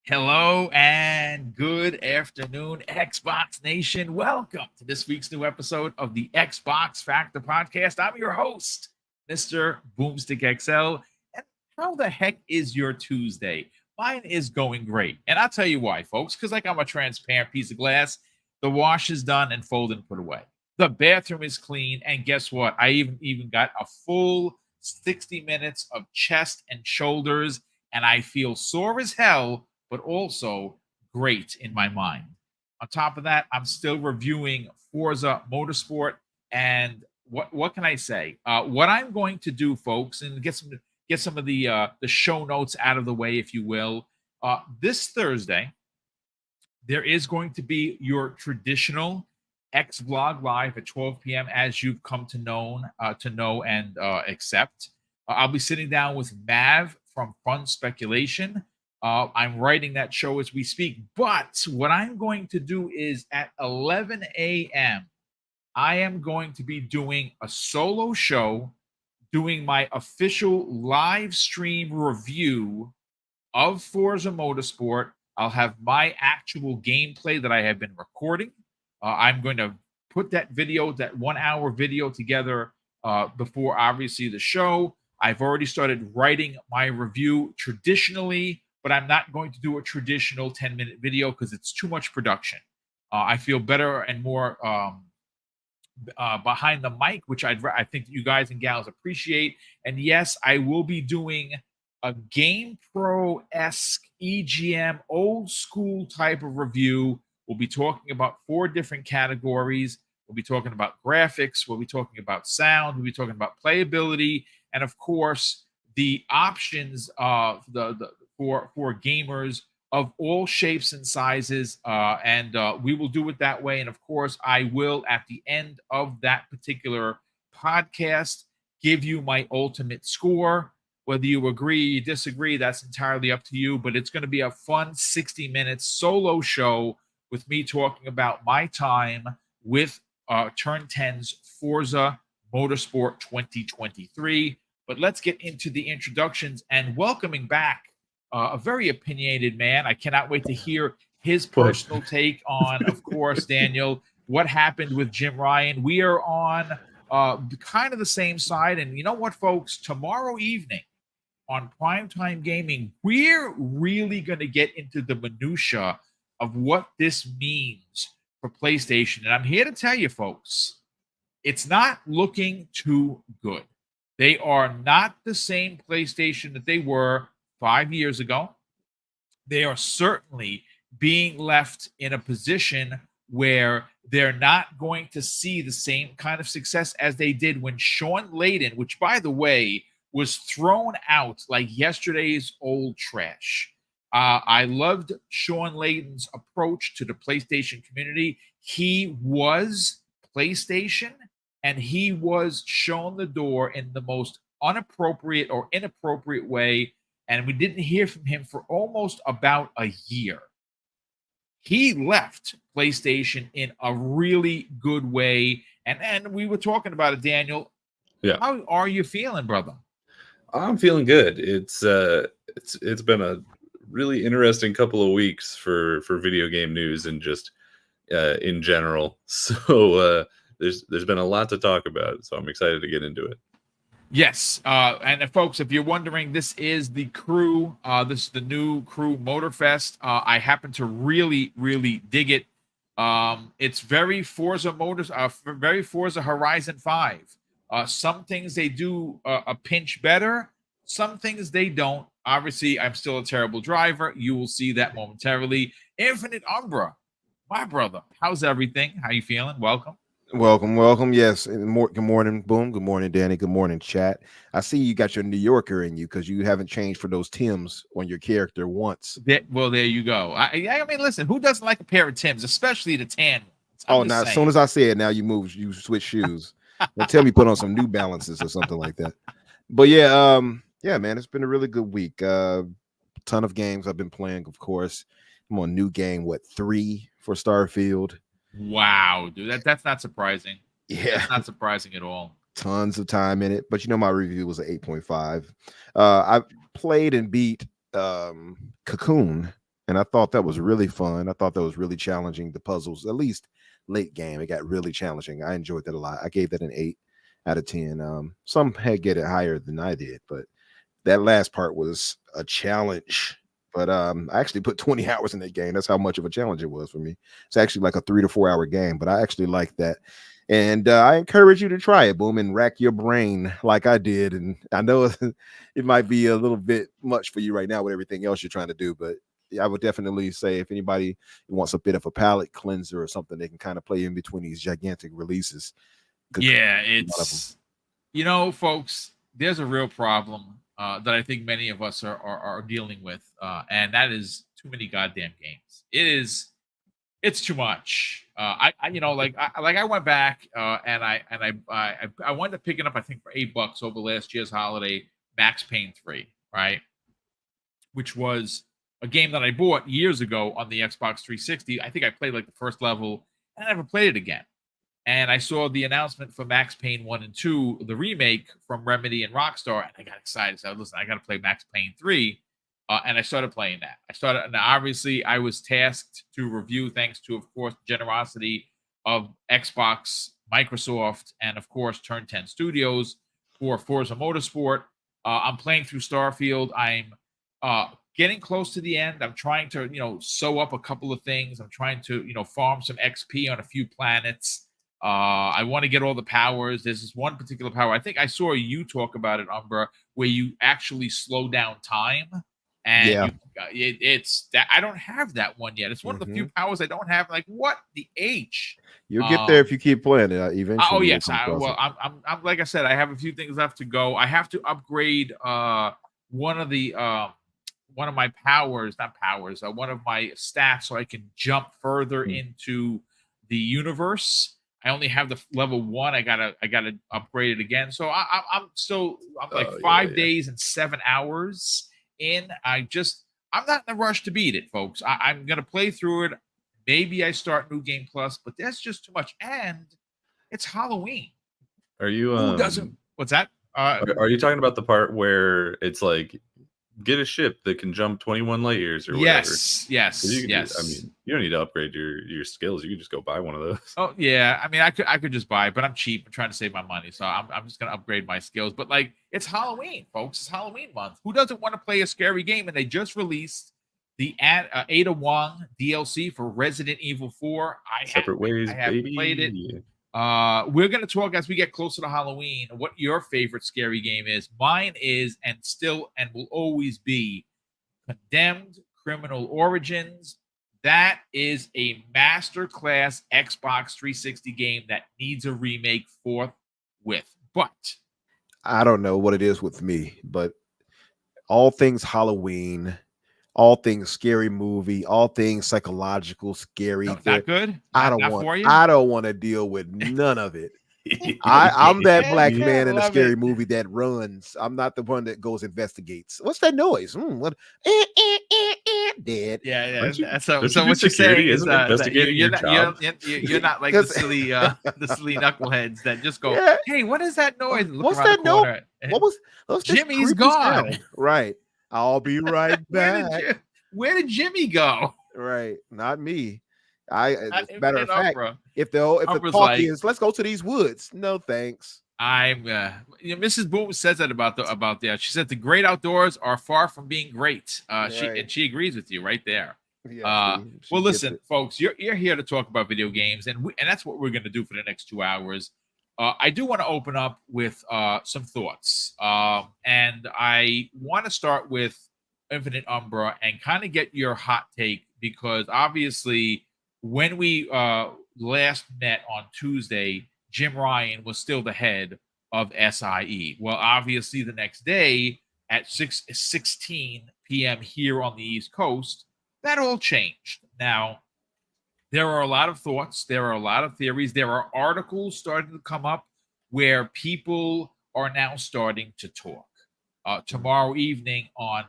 Hello and good afternoon, Xbox Nation. Welcome to this week's new episode of the Xbox Factor Podcast. I'm your host, Mr. BoomStick XL. And how the heck is your Tuesday? Mine is going great. And I'll tell you why, folks, because like I'm a transparent piece of glass, the wash is done and folded and put away. The bathroom is clean. And guess what? I even got a full 60 minutes of chest and shoulders, and I feel sore as hell but also great in my mind. On top of that, I'm still reviewing Forza Motorsport, and what can I say? What I'm going to do, folks, and get some of the show notes out of the way, if you will. This Thursday, there is going to be your traditional X Vlog live at 12 p.m. as you've come to know and accept. I'll be sitting down with Mav from Fun Speculation. I'm writing that show as we speak. But what I'm going to do is at 11 a.m., I am going to be doing a solo show, doing my official live stream review of Forza Motorsport. I'll have my actual gameplay that I have been recording. I'm going to put that 1 hour video together before obviously the show. I've already started writing my review traditionally, but I'm not going to do a traditional 10-minute video because it's too much production. I feel better and more behind the mic, which I think you guys and gals appreciate. And yes, I will be doing a Game Pro-esque EGM, old school type of review. We'll be talking about 4 different categories. We'll be talking about graphics. We'll be talking about sound. We'll be talking about playability. And of course, the options for gamers of all shapes and sizes, and we will do it that way. And of course, I will, at the end of that particular podcast, give you my ultimate score. Whether you agree, you disagree, that's entirely up to you. But it's going to be a fun 60 minutes solo show with me talking about my time with Turn 10's Forza Motorsport 2023. But let's get into the introductions and welcoming back a very opinionated man. I cannot wait to hear his personal take on, of course, Daniel, what happened with Jim Ryan. We are on kind of the same side. And you know what, folks? Tomorrow evening on Primetime Gaming, we're really going to get into the minutia of what this means for PlayStation. And I'm here to tell you, folks, it's not looking too good. They are not the same PlayStation that they were 5 years ago. They are certainly being left in a position where they're not going to see the same kind of success as they did when Sean Layden, which, by the way, was thrown out like yesterday's old trash. I loved Sean Layden's approach to the PlayStation community. He was PlayStation, and he was shown the door in the most inappropriate way, and we didn't hear from him for almost about a year. He left PlayStation in a really good way, and we were talking about it, Daniel. Yeah. How are you feeling, brother? I'm feeling good. It's been a really interesting couple of weeks for video game news and just in general. So there's been a lot to talk about. So I'm excited to get into it. Yes, and folks, if you're wondering, this is the crew. This is the new crew Motorfest. I happen to really dig it. It's very Forza very Forza Horizon 5. Some things they do a pinch better. Some things they don't. Obviously, I'm still a terrible driver. You will see that momentarily. Infinite Umbra, my brother. How's everything? How you feeling? Welcome. Welcome. Yes. Good morning, Boom. Good morning, Danny. Good morning, chat. I see you got your New Yorker in you because you haven't changed for those Tims on your character once. Well, there you go. I mean, listen, who doesn't like a pair of Tims, especially the tan ones? Now as soon as I say it, now you switch shoes. Don't tell me put on some New Balances or something like that. But yeah, man, it's been a really good week. Ton of games I've been playing, of course. I'm on new game 3 for Starfield. Wow, dude, that's not surprising. Yeah, that's not surprising at all. Tons of time in it, but my review was an 8.5. I played and beat Cocoon and I thought that was really fun. I thought that was really challenging. The puzzles, at least late game, it got really challenging. I enjoyed that a lot. I gave that an 8 out of 10. Some had get it higher than I did, but that last part was a challenge. But I actually put 20 hours in that game. That's how much of a challenge it was for me. It's actually like a 3 to 4 hour game, but I actually like that. And I encourage you to try it, Boom, and rack your brain like I did. And I know it might be a little bit much for you right now with everything else you're trying to do, but I would definitely say if anybody wants a bit of a palate cleanser or something, they can kind of play in between these gigantic releases. Yeah, it's, you know, folks, there's a real problem that I think many of us are dealing with, and that is too many goddamn games. It's too much. I you know, like I went back and I wound up picking up, I think, for $8 over last year's holiday, Max Payne 3, right? Which was a game that I bought years ago on the Xbox 360. I think I played like the first level and I never played it again. And I saw the announcement for Max Payne 1 and 2, the remake from Remedy and Rockstar, and I got excited. So, listen, I got to play Max Payne 3. And I started playing that. And obviously, I was tasked to review, thanks to, of course, the generosity of Xbox, Microsoft, and, of course, Turn 10 Studios for Forza Motorsport. I'm playing through Starfield. I'm getting close to the end. I'm trying to, sew up a couple of things. I'm trying to, farm some XP on a few planets. I want to get all the powers. There's this one particular power. I think I saw you talk about it, Umbra, where you actually slow down time. And it's that I don't have that one yet. It's one of the few powers I don't have. Like, what the H? You'll get there if you keep playing it eventually. Oh yes, I'm like I said, I have a few things left to go. I have to upgrade one of my powers, one of my stats, so I can jump further into the universe. I only have the level 1. I gotta upgrade it again. So I'm like 5 days and 7 hours in. I'm not in a rush to beat it, folks. I'm gonna play through it. Maybe I start New Game Plus, but that's just too much. And it's Halloween. Are you Who doesn't? What's that? Are you talking about the part where it's like, get a ship that can jump 21 light years or whatever? Yes. I mean, you don't need to upgrade your skills. You can just go buy one of those. Oh yeah, I mean, I could just buy it, but I'm cheap. I'm trying to save my money, so I'm just gonna upgrade my skills. But like, it's Halloween, folks. It's Halloween month. Who doesn't want to play a scary game? And they just released the Ada Wong DLC for Resident Evil 4. I haven't played it. Yeah. We're gonna talk as we get closer to Halloween what your favorite scary game is. Mine is, and still and will always be, Condemned Criminal Origins. That is a masterclass Xbox 360 game that needs a remake forthwith. But I don't know what it is with me, but all things Halloween, all things scary movie, all things psychological scary. No, not good. I don't want to deal with none of it. I'm that black man in a scary movie that runs. I'm not the one that goes investigates. What's that noise? What? Dead. Yeah. So what you're saying is you're not like the silly knuckleheads that just go, hey, what is that noise? What's that noise? What was Jimmy's gone? Sound? Right. I'll be right back. Where did Jimmy go? Right. Not me. As a matter of fact, if the talk is, let's go to these woods. No, thanks. Mrs. Boom says that about that. She said the great outdoors are far from being great. She agrees with you right there. Yeah, well, listen, folks, you're here to talk about video games, and that's what we're going to do for the next 2 hours. I do want to open up with some thoughts, and I want to start with Infinite Umbra and kind of get your hot take, because obviously when we last met on Tuesday, Jim Ryan was still the head of SIE. Well, obviously the next day at 6:16 p.m. here on the East Coast, that all changed. Now, there are a lot of thoughts. There are a lot of theories. There are articles starting to come up where people are now starting to talk. Tomorrow evening on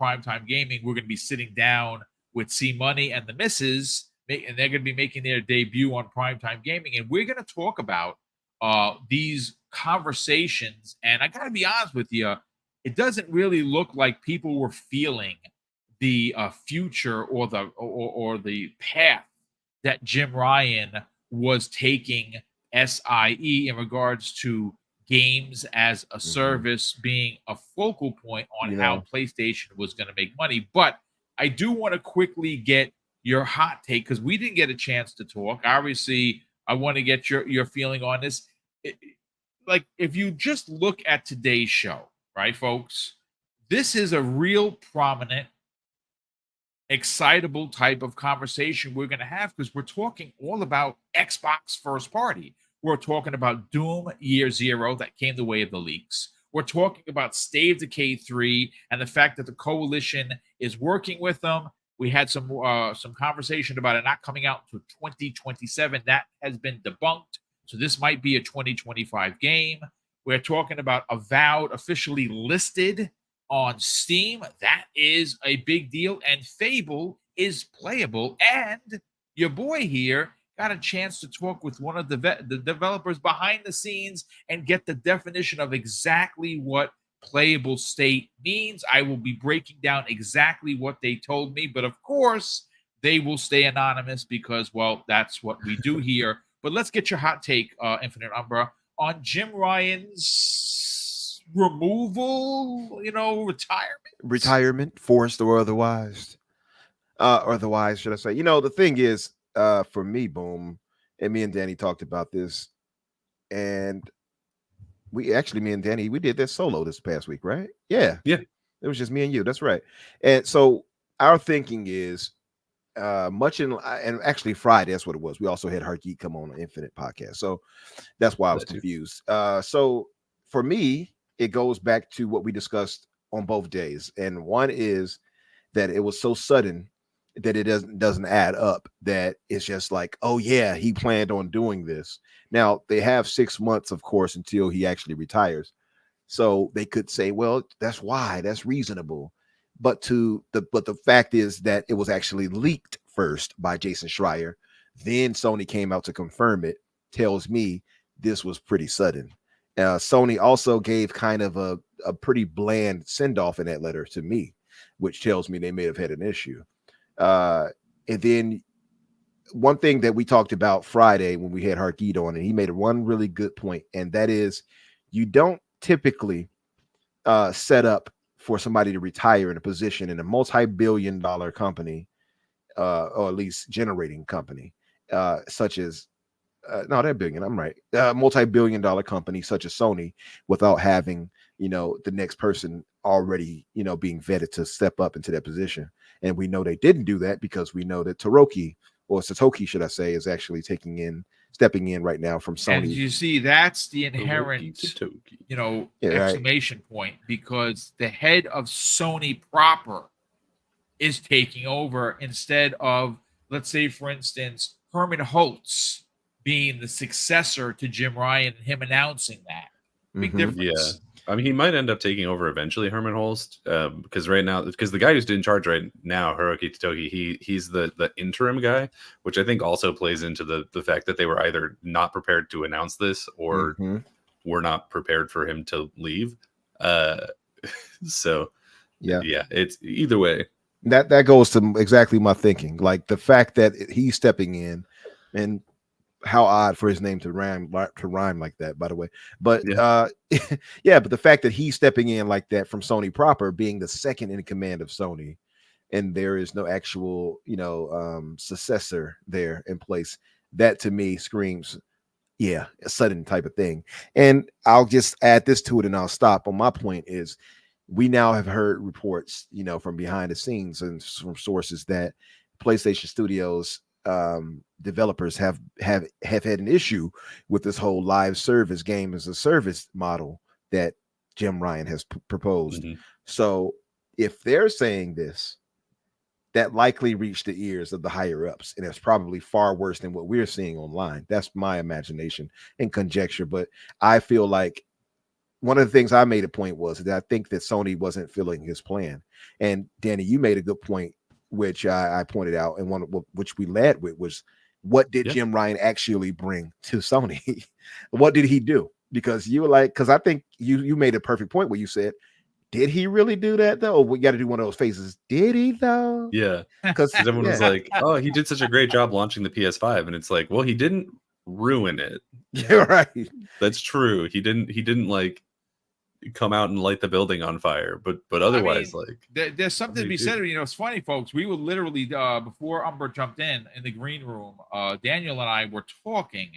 Primetime Gaming, we're going to be sitting down with C Money and the Misses, and they're going to be making their debut on Primetime Gaming, and we're going to talk about these conversations. And I got to be honest with you, it doesn't really look like people were feeling the future or the path that Jim Ryan was taking SIE in regards to games as a service being a focal point on how PlayStation was going to make money. But I do want to quickly get your hot take because we didn't get a chance to talk. Obviously, I want to get your feeling on this. Like, if you just look at today's show, right, folks, this is a real prominent, excitable type of conversation we're going to have because we're talking all about Xbox first party. We're talking about Doom Year Zero that came the way of the leaks. We're talking about State of Decay 3 and the fact that the coalition is working with them. We had some conversation about it not coming out until 2027. That has been debunked. So this might be a 2025 game. We're talking about Avowed officially listed on Steam. That is a big deal. And Fable is playable. And your boy here got a chance to talk with one of the developers behind the scenes and get the definition of exactly what Playable State means. I will be breaking down exactly what they told me. But of course, they will stay anonymous because, well, that's what we do here. But let's get your hot take, Infinite Umbra, on Jim Ryan's removal, retirement, forced or otherwise, should I say? The thing is, for me, Boom, and me and Danny talked about this, and me and Danny, we did this solo this past week, right? Yeah, it was just me and you. That's right. And so our thinking is, and actually Friday, that's what it was. We also had Hargeet come on Infinite podcast, so that's why I was confused. So for me, it goes back to what we discussed on both days, and one is that it was so sudden that it doesn't add up. That it's just like, oh yeah, he planned on doing this. Now they have 6 months, of course, until he actually retires, so they could say, well, that's reasonable. But the fact is that it was actually leaked first by Jason Schreier. Then Sony came out to confirm it. Tells me this was pretty sudden. Sony also gave kind of a pretty bland send-off in that letter to me, which tells me they may have had an issue. And then one thing that we talked about Friday when we had Hargeet on, and he made one really good point, and that is you don't typically set up for somebody to retire in a position in a multi-billion-dollar company, or at least generating company, such as they're billion. I'm right. Multi-billion-dollar company such as Sony, without having the next person already being vetted to step up into that position. And we know they didn't do that because we know that Satoki, should I say, is actually stepping in right now from Sony. And you see, that's the inherent, exclamation point, because the head of Sony proper is taking over instead of, let's say, for instance, Herman Holtz being the successor to Jim Ryan and him announcing that. Big difference. Yeah. I mean, he might end up taking over eventually, Herman Holst, because the guy who's in charge right now, Hiroki Totoki, he's the interim guy, which I think also plays into the fact that they were either not prepared to announce this or were not prepared for him to leave. So yeah, it's either way. That goes to exactly my thinking. Like the fact that he's stepping in, and how odd for his name to rhyme like that, by the way. But but the fact that he's stepping in like that from Sony proper, being the second in command of Sony, and there is no actual successor there in place, that to me screams a sudden type of thing. And I'll just add this to it and I'll stop. On my point is, we now have heard reports from behind the scenes and from sources that PlayStation Studios developers have had an issue with this whole live service, game as a service model that Jim Ryan has proposed. So if they're saying this, that likely reached the ears of the higher ups, and it's probably far worse than what we're seeing online. That's my imagination and conjecture, but I feel like one of the things I made a point was that I think that Sony wasn't filling his plan. And Danny, you made a good point, which I pointed out, and which we led with was, what did Jim Ryan actually bring to Sony? What did he do? Because you were like, because I think you made a perfect point where you said did he really do that though? We got to do one of those faces. Did he though? Yeah, Because because everyone was like, "Oh, he did such a great job launching the PS5," and it's like, well, he didn't ruin it. yeah, right. That's true. He didn't like come out and light the building on fire, but otherwise, I mean, like, there's something to be said. You know, it's funny, folks. We were literally before Umber jumped in the green room. Daniel and I were talking,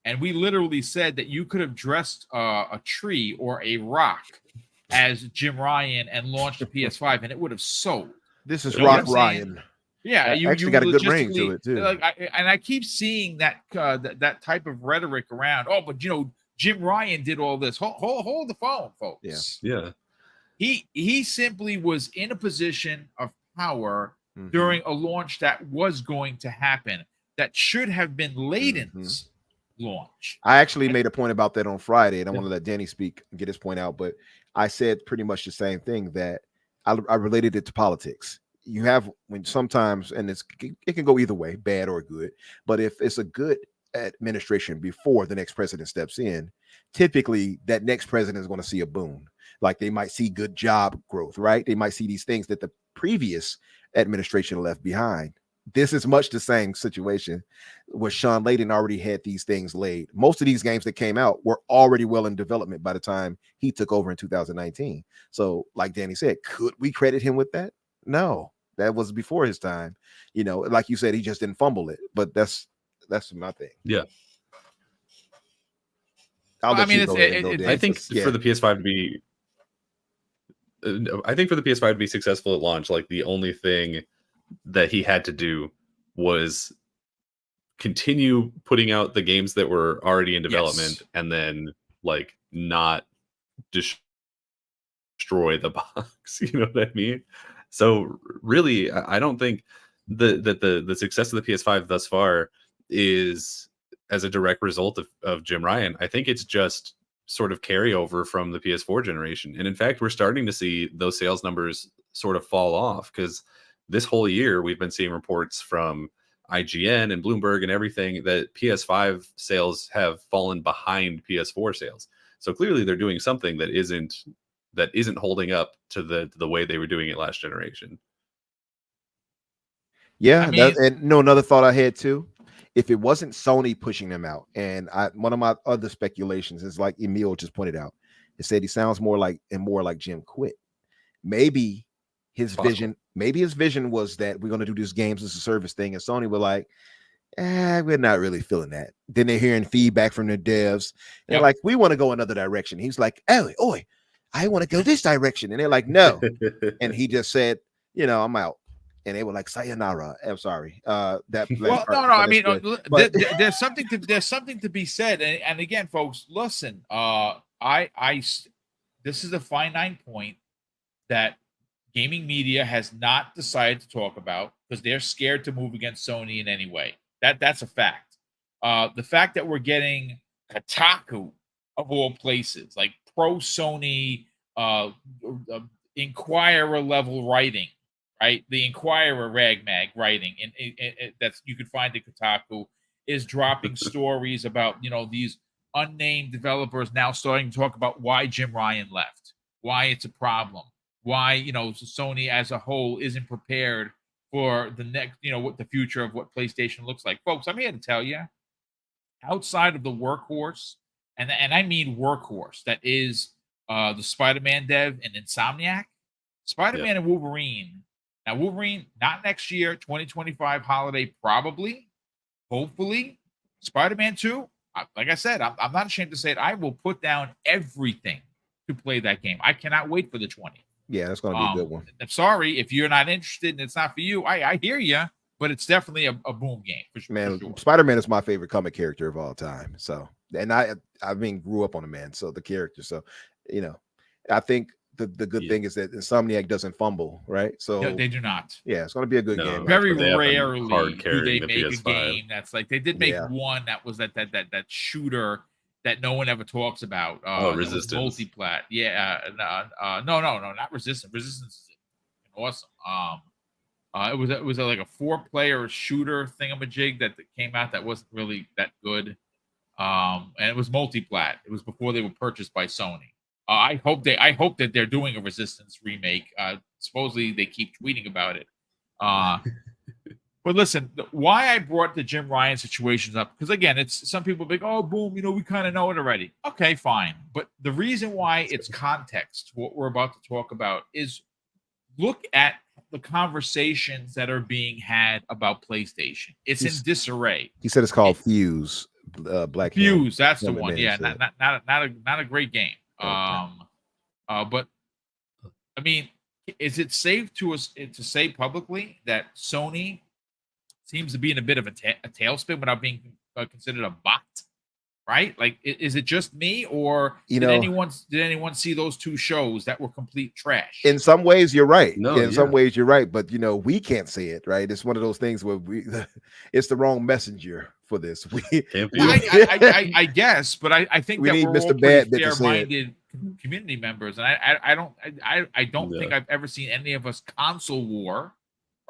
and we literally said that you could have dressed a tree or a rock as Jim Ryan and launched a PS5, and it would have sold. This is You know what Rock I'm saying? Ryan. Yeah, you actually got a good ring to logistically- it too. Like, I keep seeing that that type of rhetoric around. Oh, but you know, Jim Ryan did all this. Hold the phone, folks. yeah, He simply was in a position of power Mhm. during a launch that was going to happen. That should have been Layden's launch. I actually made a point about that on Friday, and I want to let Danny speak and get his point out. But I said pretty much the same thing, that I related it to politics. You have when sometimes, and it can go either way, bad or good. But if it's a good administration before the next president steps in, typically that next president is going to see a boon. Like they might see good job growth, right? They might see these things that the previous administration left behind. This is much the same situation where Sean Layden already had these things laid. Most of these games that came out were already well in development by the time he took over in 2019. So, like Danny said, could we credit him with that? No, that was before his time. You know, like you said, he just didn't fumble it. But that's my thing. yeah. I mean, I think for the PS5 to be, I think for the PS5 to be successful at launch, like the only thing that he had to do was continue putting out the games that were already in development, and then like not destroy the box. You know what I mean? So really, I don't think the success of the PS5 thus far is as a direct result of Jim Ryan. I think it's just sort of carryover from the PS4 generation. And in fact, we're starting to see those sales numbers sort of fall off, because this whole year we've been seeing reports from IGN and Bloomberg and everything that PS5 sales have fallen behind PS4 sales. So clearly they're doing something that isn't holding up to the way they were doing it last generation. Yeah, I mean, another thought I had too. If it wasn't Sony pushing them out, and one of my other speculations is like Emil just pointed out, it said he sounds more like Jim quit. Maybe his vision was that we're going to do this games as a service thing, and Sony were like, we're not really feeling that. Then they're hearing feedback from the devs, and they're like, we want to go another direction. He's like, oi, I want to go this direction, and they're like, no. And he just said, I'm out. And they were like, sayonara. I'm sorry. I mean, there's something to be said. And again, folks, listen, this is a finite point that gaming media has not decided to talk about because they're scared to move against Sony in any way. That's a fact. The fact that we're getting Kotaku of all places, like pro Sony Inquirer level writing, right? The Inquirer ragmag writing, and that's you could find at Kotaku, is dropping stories about these unnamed developers now starting to talk about why Jim Ryan left, why it's a problem, why Sony as a whole isn't prepared for the next what the future of what PlayStation looks like. Folks, I'm here to tell you, outside of the workhorse, and I mean workhorse, that is the Spider-Man dev and Insomniac, Spider-Man and Wolverine. Now, Wolverine, not next year, 2025 holiday, probably, hopefully. Spider-Man 2, like I said, I'm not ashamed to say it. I will put down everything to play that game. I cannot wait for the 20th. Yeah, that's going to be a good one. I'm sorry if you're not interested and it's not for you. I hear you, but it's definitely a boom game. For sure. Spider-Man is my favorite comic character of all time. So, and I grew up on a man. So the character. So, I think the good thing is that Insomniac doesn't fumble, right? So no, they do not. Yeah, it's going to be a good game. Very rarely do they make PS5. a game that's like they did make one that was that shooter that no one ever talks about. Resistance. Multiplat. Yeah. No, not Resistance. Resistance is awesome. It was like a 4-player shooter thingamajig that came out that wasn't really that good. And it was Multiplat. It was before they were purchased by Sony. I hope that they're doing a Resistance remake. Supposedly they keep tweeting about it. But listen, why I brought the Jim Ryan situations up, because again, it's some people think, oh, boom, we kind of know it already. Okay, fine. But the reason why it's context, what we're about to talk about, is look at the conversations that are being had about PlayStation. It's in disarray. He said it's called Fuse. Black Fuse, that's the Helmet one. Man Yeah, said. not a great game. Okay. But I mean, is it safe to say publicly that Sony seems to be in a bit of a tailspin without being considered a bot, right? Like, is it just me, or did anyone see those two shows that were complete trash? In some ways, you're right. No, in some ways, you're right. But we can't say it, right? It's one of those things where it's the wrong messenger for this. I guess, but I think we that need we're Mr. all Bad pretty fair-minded community members, and I don't think Yeah. I've ever seen any of us console war.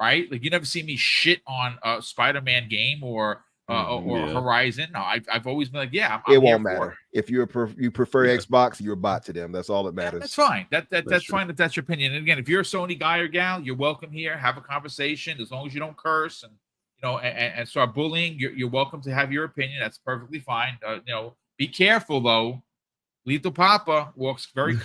Right, like you never see me shit on a Spider-Man game or Horizon. No, I've always been like, yeah, I'm it won't here for matter if you prefer Xbox. You're a bot to them. That's all that matters. that's fine. That's true. fine if that's your opinion. And again, if you're a Sony guy or gal, you're welcome here. Have a conversation as long as you don't curse and and start bullying. You're welcome to have your opinion. That's perfectly fine. Be careful though. Lethal Papa walks very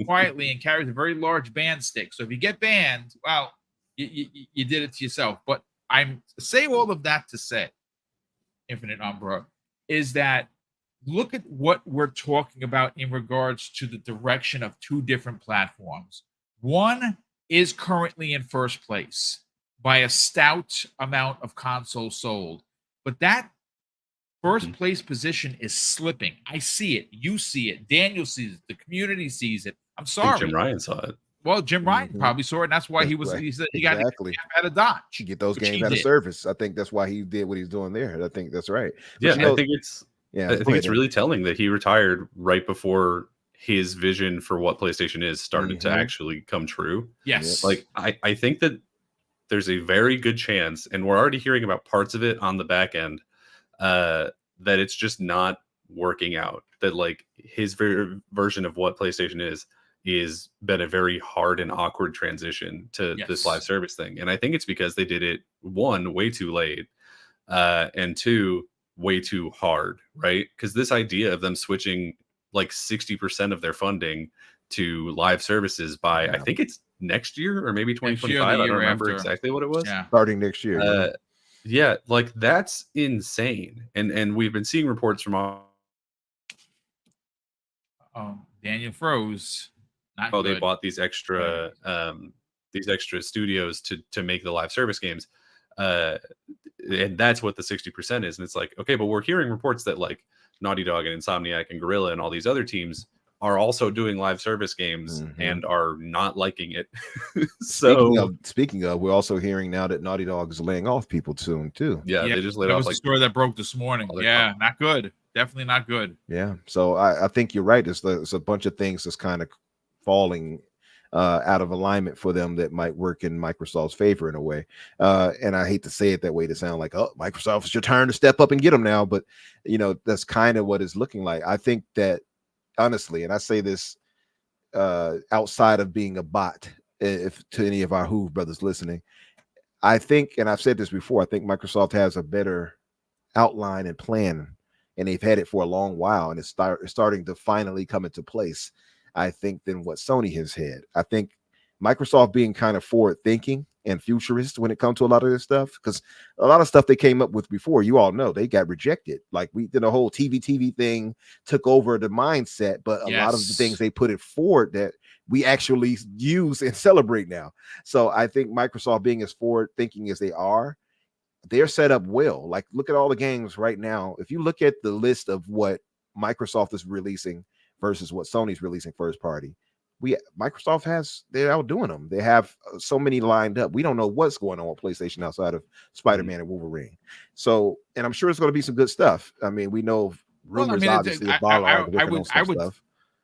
quietly and carries a very large band stick. So if you get banned, well, you did it to yourself. But I'm say all of that to say, Infinite Umbra, is that look at what we're talking about in regards to the direction of two different platforms. One is currently in first place by a stout amount of consoles sold, but that first place position is slipping. I see it. You see it. Daniel sees it. The community sees it. I'm sorry. Jim Ryan saw it. Well, Jim Ryan probably saw it, and that's why he said he got out of Dodge. To get those games out of service. I think that's why he did what he's doing there. I think that's right. But I think it's really telling that he retired right before his vision for what PlayStation is started to actually come true. Yes. Like I think that there's a very good chance, and we're already hearing about parts of it on the back end, that it's just not working out. That like his version of what PlayStation is been a very hard and awkward transition to this live service thing. And I think it's because they did it, one, way too late, and two, way too hard, right? Because this idea of them switching like 60% of their funding to live services by, I think it's next year or maybe 2025. I don't remember exactly what it was. Yeah. Starting next year. Yeah, like that's insane. And we've been seeing reports from Daniel froze. They bought these extra studios to make the live service games, and that's what the 60% is. And it's like, okay, but we're hearing reports that like Naughty Dog and Insomniac and Guerrilla and all these other teams are also doing live service games and are not liking it. So speaking of, we're also hearing now that Naughty Dog is laying off people soon too. Yeah, they just laid off. That was the story that broke this morning. Yeah, not good. Definitely not good. Yeah, so I think you're right. It's a bunch of things that's kind of falling out of alignment for them that might work in Microsoft's favor in a way. And I hate to say it that way to sound like, oh, Microsoft, it's your turn to step up and get them now. But that's kind of what it's looking like. I think that honestly, and I say this outside of being a bot, if to any of our Hoove brothers listening, I think, and I've said this before, I think Microsoft has a better outline and plan, and they've had it for a long while, and it's starting to finally come into place, I think, than what Sony has had. I think Microsoft being kind of forward thinking and futurist when it comes to a lot of this stuff, because a lot of stuff they came up with before, you all know, they got rejected. Like we did a whole TV thing, took over the mindset, but a lot of the things they put it forward that we actually use and celebrate now. So I think Microsoft being as forward thinking as they are, they're set up well. Like look at all the games right now. If you look at the list of what Microsoft is releasing versus what Sony's releasing first party, Microsoft they're outdoing them. They have so many lined up. We don't know what's going on with PlayStation outside of Spider-Man and Wolverine. So, and I'm sure it's going to be some good stuff. I mean, we know rumors obviously. I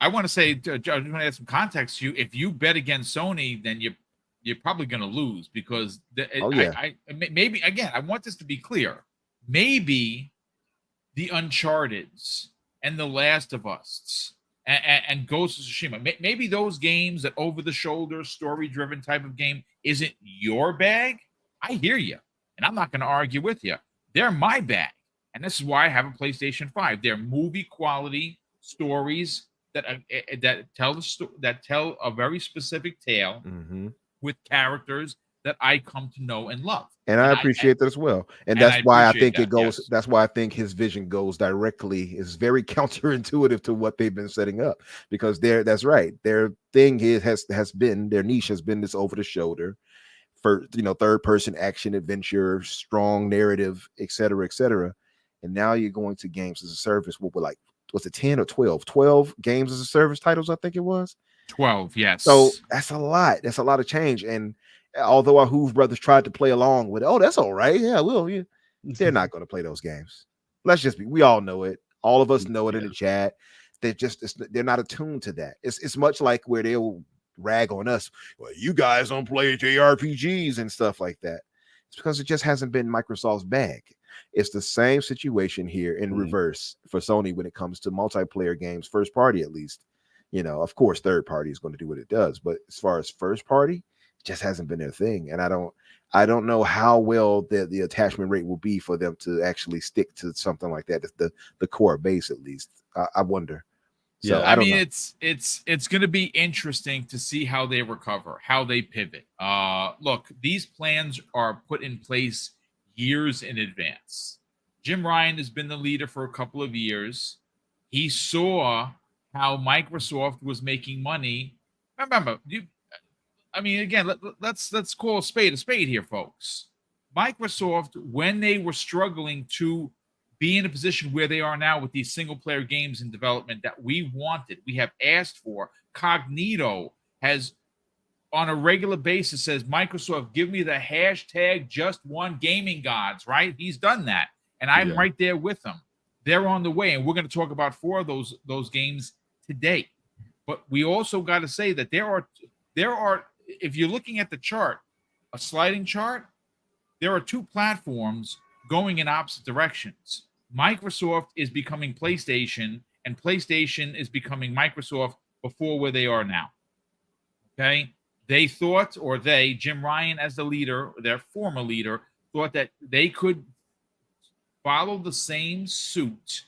want to say, I just want to add some context to you. If you bet against Sony, then you're probably going to lose because maybe again, I want this to be clear. Maybe the Uncharted's and the Last of Us and Ghost of Tsushima. Maybe those games, that over-the-shoulder, story-driven type of game, isn't your bag. I hear you, and I'm not going to argue with you. They're my bag, and this is why I have a PlayStation 5. They're movie-quality stories that tell a very specific tale with characters that I come to know and love. And I appreciate that as well. And that's why I think it goes, yes. that's why I think his vision goes directly, is very counterintuitive to what they've been setting up. Because that's right. Their thing has been, their niche has been this over the shoulder, for third person action adventure, strong narrative, etc. And now you're going to games as a service. What were like, was it 10 or 12 games as a service titles? I think it was 12. Yes. So that's a lot. That's a lot of change. And although our Hoove brothers tried to play along with, oh, that's all right. Yeah, they're not going to play those games. We all know it. All of us know it in the chat. They're not attuned to that. It's much like where they'll rag on us. Well, you guys don't play JRPGs and stuff like that. It's because it just hasn't been Microsoft's bag. It's the same situation here in reverse for Sony when it comes to multiplayer games, first party at least. Of course, third party is going to do what it does, but as far as first party, just hasn't been their thing. And I don't know how well the attachment rate will be for them to actually stick to something like that. The core base, at least. I wonder. So I mean, it's going to be interesting to see how they recover, how they pivot. Look, these plans are put in place years in advance. Jim Ryan has been the leader for a couple of years. He saw how Microsoft was making money. Remember, again, let's call a spade here, folks. Microsoft, when they were struggling to be in a position where they are now with these single-player games in development that we wanted, we have asked for. Cognito has, on a regular basis, says, Microsoft, give me the hashtag just one gaming gods, right? He's done that, and I'm right there with them. They're on the way, and we're going to talk about 4 of those games today. But we also got to say that there are, if you're looking at the chart, a sliding chart, there are 2 platforms going in opposite directions. Microsoft is becoming PlayStation, and PlayStation is becoming Microsoft before where they are now. Okay? They thought, Jim Ryan as the leader, their former leader, thought that they could follow the same suit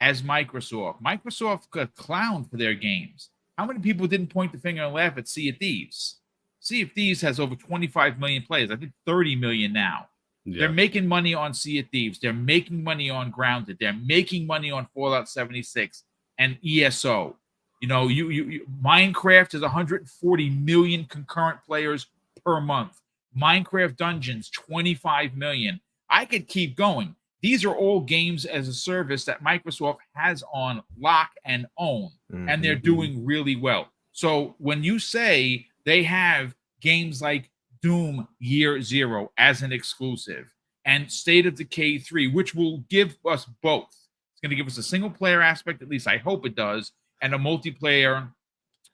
as Microsoft. Microsoft got clowned for their games. How many people didn't point the finger and laugh at Sea of Thieves? Sea of Thieves has over 25 million players. I think 30 million now. Yeah. They're making money on Sea of Thieves. They're making money on Grounded. They're making money on Fallout 76 and ESO. Minecraft is 140 million concurrent players per month. Minecraft Dungeons, 25 million. I could keep going. These are all games as a service that Microsoft has on lock and own, and they're doing really well. So when you say they have games like Doom Year Zero as an exclusive and State of Decay 3, which will give us both. It's going to give us a single-player aspect, at least I hope it does, and a multiplayer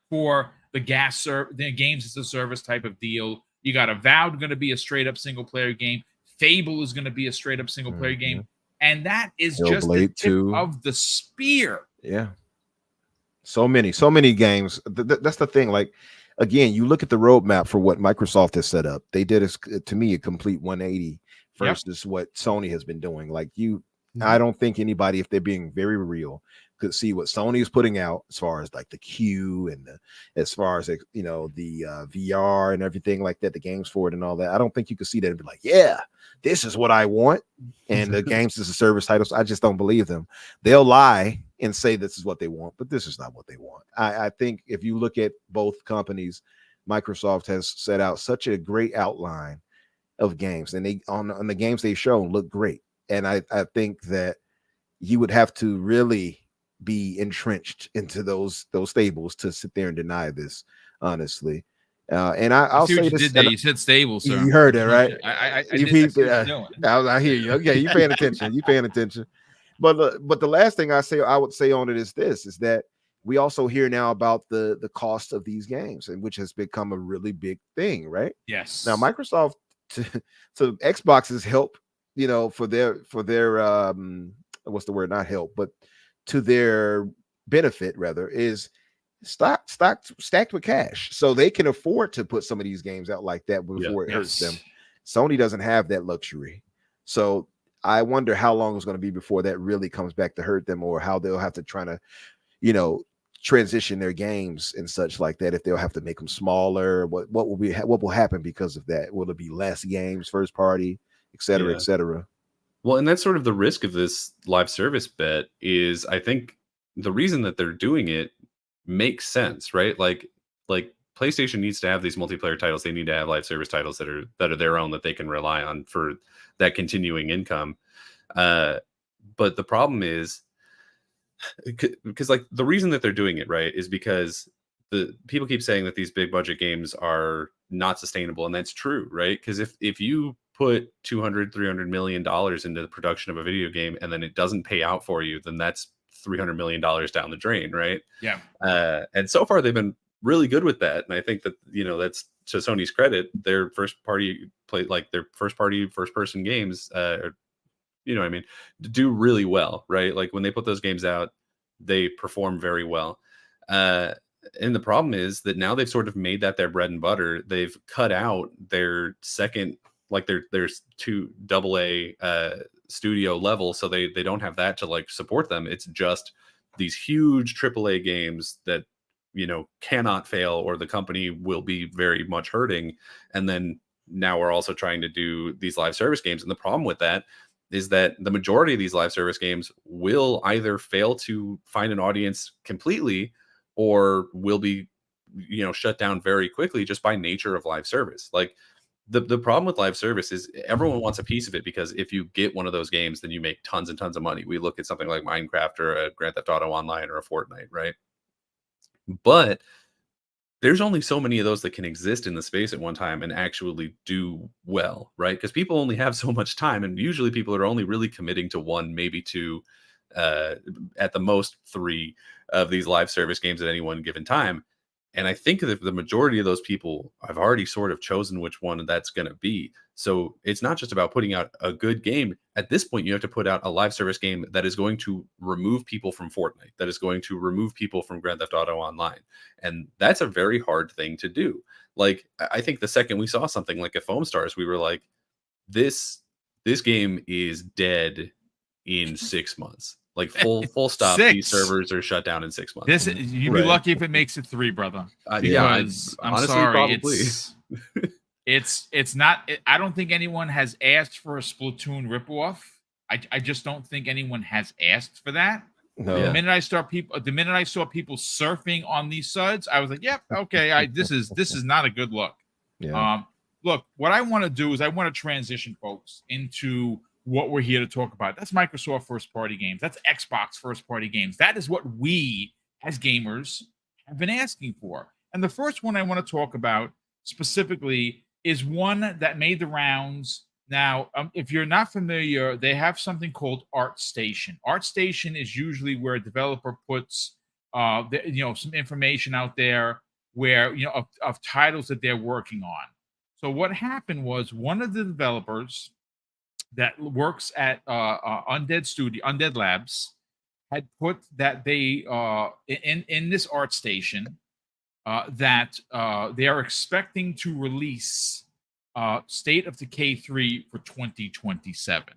for the games as a service type of deal. You got Avowed going to be a straight-up single-player game. Fable is going to be a straight-up single-player game. And that is just the tip of the spear. Yeah. So many games. That's the thing. Like, again, you look at the roadmap for what Microsoft has set up. They did, to me, a complete 180 versus what Sony has been doing. Like, I don't think anybody, if they're being very real, could see what Sony is putting out as far as like the Q and as far as the VR and everything like that, the games for it and all that. I don't think you could see that and be like, yeah, this is what I want. And the games as a service titles, I just don't believe them. They'll lie and say this is what they want, but this is not what they want. I think if you look at both companies, Microsoft has set out such a great outline of games, and they on the games they've shown look great. And I think that you would have to really be entrenched into those stables to sit there and deny this, honestly. And I'll say this. You said stable, sir. You heard that, right? I hear you. Okay, you paying attention. You paying attention. But the last thing I would say on it is that we also hear now about the cost of these games, and which has become a really big thing, right? Yes. Now Microsoft to Xbox's help, for their what's the word? Not help, but to their benefit rather is stacked with cash, so they can afford to put some of these games out like that before it hurts them. Sony doesn't have that luxury, so I wonder how long it's going to be before that really comes back to hurt them, or how they'll have to try to, transition their games and such like that. If they'll have to make them smaller, what will happen because of that? Will it be less games, first party, et cetera, et cetera? Well, and that's sort of the risk of this live service bet is, I think the reason that they're doing it makes sense, right? Like PlayStation needs to have these multiplayer titles. They need to have live service titles that are their own, that they can rely on for that continuing income. But the problem is, because like the reason that they're doing it, right, is because the people keep saying that these big budget games are not sustainable, and that's true, right? Because if you put $200-300 million into the production of a video game and then it doesn't pay out for you, then that's $300 million down the drain, right? Yeah. And so far they've been really good with that, and I think that that's to Sony's credit. Their first party first person games, do really well, right? Like when they put those games out, they perform very well. And the problem is that now they've sort of made that their bread and butter. They've cut out their second, like there's 2 AA studio level, so they don't have that to like support them. It's just these huge AAA games that cannot fail, or the company will be very much hurting. And then now we're also trying to do these live service games, and the problem with that is that the majority of these live service games will either fail to find an audience completely, or will be shut down very quickly just by nature of live service. Like the problem with live service is everyone wants a piece of it, because if you get one of those games, then you make tons and tons of money. We look at something like Minecraft or a Grand Theft Auto Online or a Fortnite, right? But there's only so many of those that can exist in the space at one time and actually do well, right? Because people only have so much time, and usually people are only really committing to 1, maybe 2, at the most 3 of these live service games at any one given time. And I think that the majority of those people have already sort of chosen which one that's going to be. So it's not just about putting out a good game. At this point, you have to put out a live service game that is going to remove people from Fortnite, that is going to remove people from Grand Theft Auto Online. And that's a very hard thing to do. Like, I think the second we saw something like a Foam Stars, we were like, this game is dead in 6 months. Like full stop. 6. These servers are shut down in 6 months. You'd be lucky if it makes it 3, brother. Because I'm honestly, sorry, probably. It's not. I don't think anyone has asked for a Splatoon ripoff. I just don't think anyone has asked for that. No. The minute I saw people surfing on these suds, I was like, "Yep, okay. This is not a good look." Yeah. Look, what I want to do is I want to transition folks into what we're here to talk about. That's Microsoft first party games. That's Xbox first party games. That is what we as gamers have been asking for. And the first one I want to talk about specifically is one that made the rounds. Now, if you're not familiar, they have something called ArtStation. ArtStation is usually where a developer puts some information out there where of titles that they're working on. So what happened was, one of the developers that works at Undead Labs had put that they in this ArtStation that they are expecting to release State of Decay 3 for 2027.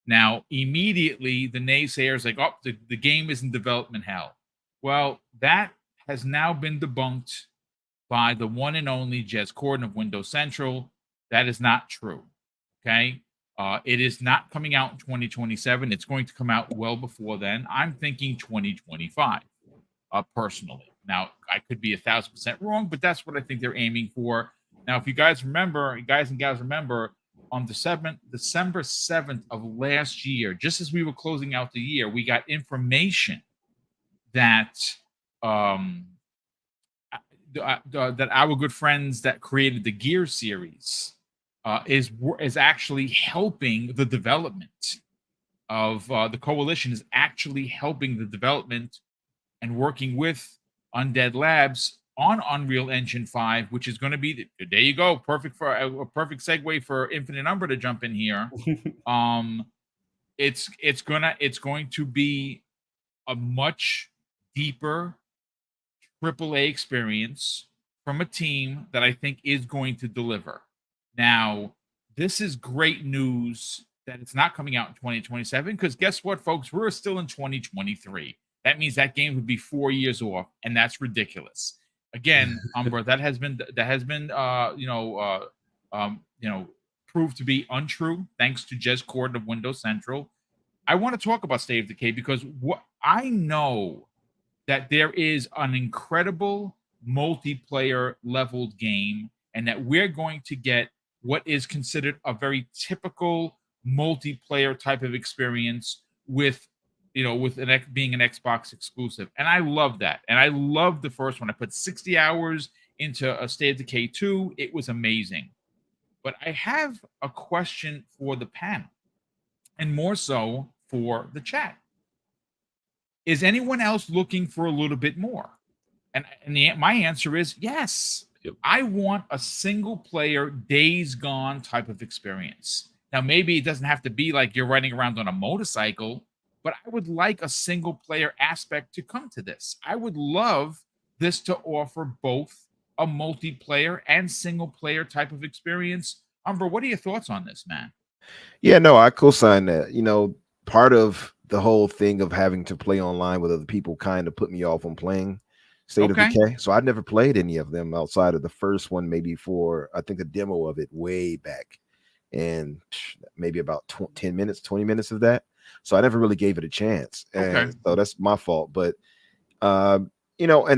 Now, immediately the naysayers like, oh, the game is in development hell. Well, that has now been debunked by the one and only Jez Corden of Windows Central. That is not true. Okay. It is not coming out in 2027. It's going to come out well before then. I'm thinking 2025, personally. Now, I could be 1,000% wrong, but that's what I think they're aiming for. Now, if you guys and gals remember, on December 7th of last year, just as we were closing out the year, we got information that that our good friends that created the Gear series is actually helping the development of the coalition is actually helping the development and working with Undead Labs on Unreal Engine 5, which is going to be there you go, perfect for a perfect segue for Infinite Number to jump in here. It's going to be a much deeper AAA experience from a team that I think is going to deliver. Now, this is great news that it's not coming out in 2027, because guess what, folks? We're still in 2023. That means that game would be 4 years off, and that's ridiculous. Again, Umbra, that has been proved to be untrue thanks to Jez Corden of Windows Central. I want to talk about State of Decay because what I know that there is an incredible multiplayer leveled game, and that we're going to get what is considered a very typical multiplayer type of experience with being an Xbox exclusive. And I love that. And I love the first one. I put 60 hours into a State of Decay 2. It was amazing. But I have a question for the panel, and more so for the chat. Is anyone else looking for a little bit more? And my answer is yes. Yep. I want a single player Days Gone type of experience. Now, maybe it doesn't have to be like you're riding around on a motorcycle, but I would like a single player aspect to come to this. I would love this to offer both a multiplayer and single player type of experience. Umber, what are your thoughts on this, man? Yeah, no, I co-sign that. Part of the whole thing of having to play online with other people kind of put me off on playing State of Decay. So I'd never played any of them outside of the first one, maybe for, I think, a demo of it way back, and maybe about 20 minutes of that. So I never really gave it a chance. And so that's my fault. But, and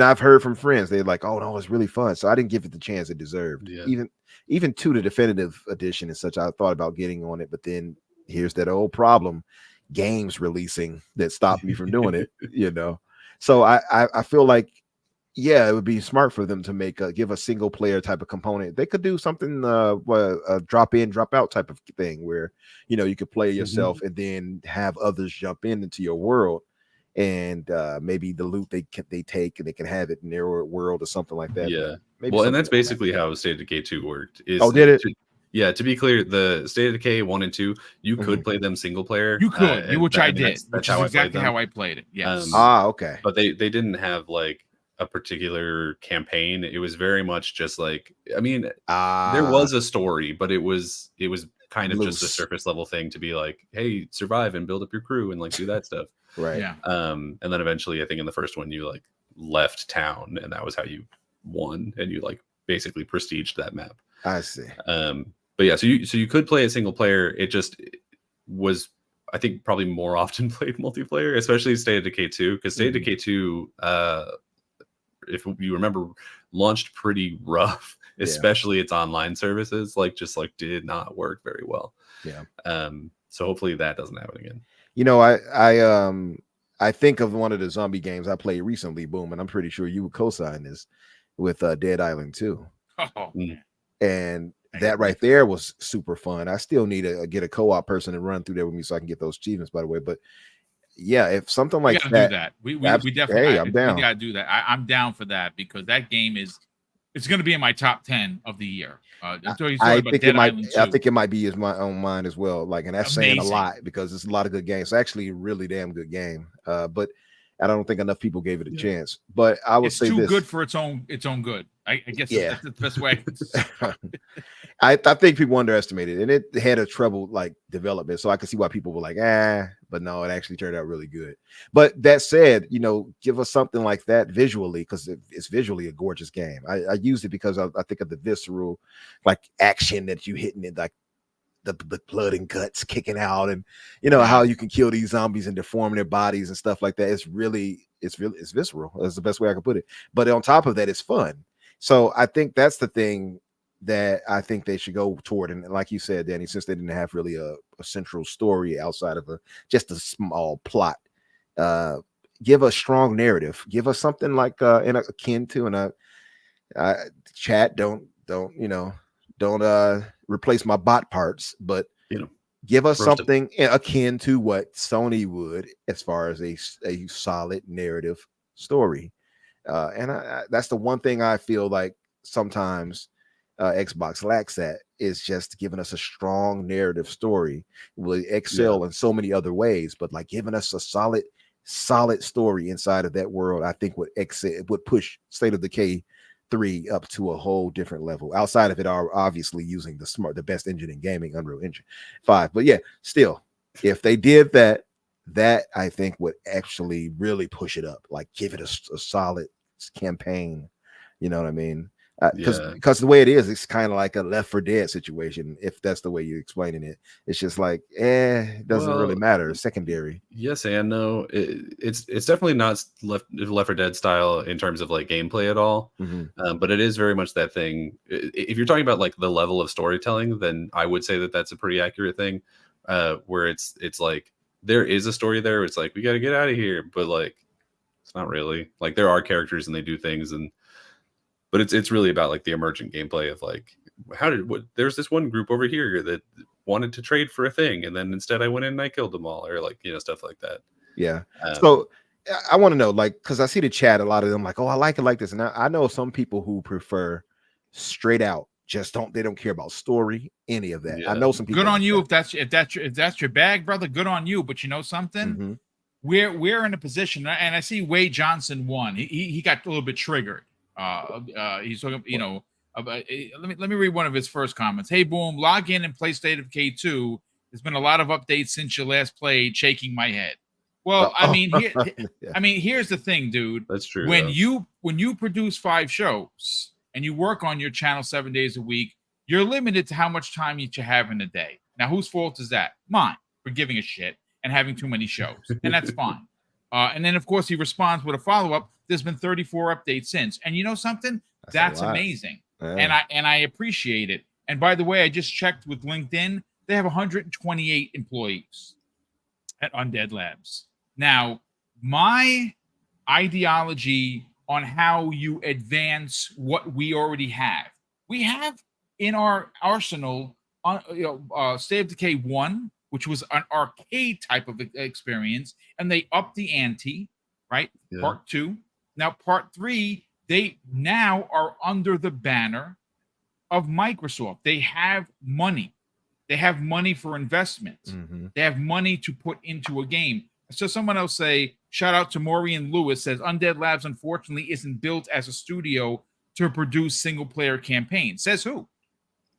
I've heard from friends, they're like, oh, no, it's really fun. So I didn't give it the chance it deserved. Yeah. Even to the definitive edition and such, I thought about getting on it. But then here's that old problem. Games releasing that stopped me from doing it, So I feel like, yeah, it would be smart for them to give a single player type of component. They could do something a drop in, drop out type of thing where you could play yourself and then have others jump into your world, and maybe the loot they take and they can have it in their world or something like that. Yeah, maybe and that's basically how State of Decay 2 worked. Did it? Yeah, to be clear, the State of Decay 1 and 2, you could play them single player. You could, which I did. That's how exactly how I played it. Yes. Okay. But they didn't have like a particular campaign. It was very much just like, I mean, there was a story, but it was kind of just a surface level thing to be like, hey, survive and build up your crew and like do that stuff. Right. Yeah. And then eventually, I think in the first one, you like left town, and that was how you won, and you like basically prestiged that map. I see. But yeah, so you could play a single player. It just was, I think, probably more often played multiplayer, especially State of Decay 2, because State of Decay 2, if you remember, launched pretty rough, especially its online services, just did not work very well. Yeah. So hopefully that doesn't happen again. I think of one of the zombie games I played recently, Boom, and I'm pretty sure you would co-sign this with Dead Island 2. Oh, man. And that right there was super fun. I still need to get a co-op person to run through there with me so I can get those achievements, by the way. But yeah, if something like that, we definitely, hey, I'm down. We gotta do that. I'm down for that, because that game it's going to be in my top 10 of the year. I think it might be as my own mine as well. And that's saying a lot, because it's a lot of good games. It's actually a really damn good game. But I don't think enough people gave it a chance. But I would say it's too this. good for its own good. I guess that's the best way. I think people underestimated it, and it had a trouble development. So I can see why people were like, but no, it actually turned out really good. But that said, give us something like that visually, because it's visually a gorgeous game. I used it because I think of the visceral action that you hitting it, the blood and guts kicking out, and how you can kill these zombies and deform their bodies and stuff like that. It's visceral. That's the best way I can put it. But on top of that, it's fun. So I think that's the thing that I think they should go toward. And like you said, Danny, since they didn't have really a central story outside of just a small plot, give a strong narrative. Give us something akin to, and chat, don't replace my bot parts, but give us something akin to what Sony would, as far as a solid narrative story. And that's the one thing I feel like sometimes Xbox lacks at, is just giving us a strong narrative story. Will excel in so many other ways, but giving us a solid solid story inside of that world, I think would push State of Decay 3 up to a whole different level. Outside of it, are obviously using the best engine in gaming, Unreal Engine 5. But yeah, still, if they did that, I think would actually really push it up, like give it a solid campaign. You know what I mean? Because the way it is, it's kind of like a Left 4 Dead situation. If that's the way you're explaining it, it's just like, it doesn't really matter. It's secondary. Yes and no. It's definitely not Left 4 Dead style in terms of like gameplay at all. But it is very much that thing. If you're talking about like the level of storytelling, then I would say that that's a pretty accurate thing. Where it's like there is a story there. It's like we got to get out of here, but like it's not really. Like there are characters and they do things but it's really about like the emergent gameplay of like there's this one group over here that wanted to trade for a thing, and then instead I went in and I killed them all, or like stuff like that. Yeah. So I want to know, like, because I see the chat, a lot of them like, oh, I like it like this, and I know some people who prefer straight out, they don't care about story, any of that. I know some people. Good on you if that's your bag, brother. Good on you. But you know something, we're in a position, and I see Wade Johnson won. He got a little bit triggered. He's talking, let me read one of his first comments. Hey, Boom, log in and play State of Decay 2. There's been a lot of updates since you last played, shaking my head. Well, I mean, here's the thing, dude. That's true. When you produce 5 shows and you work on your channel 7 days a week, you're limited to how much time you have in a day. Now, whose fault is that? Mine, for giving a shit and having too many shows, and that's fine. And then, of course, he responds with a follow-up. There's been 34 updates since. And you know something? That's amazing. Yeah. And I appreciate it. And by the way, I just checked with LinkedIn. They have 128 employees at Undead Labs. Now, my ideology on how you advance what we already have. We have in our arsenal State of Decay 1, which was an arcade type of experience, and they upped the ante, right? Yeah. Part 2. Now, Part 3, they now are under the banner of Microsoft. They have money. They have money for investment. They have money to put into a game. So someone else say, shout out to Maureen Lewis, says, Undead Labs, unfortunately, isn't built as a studio to produce single-player campaigns. Says who?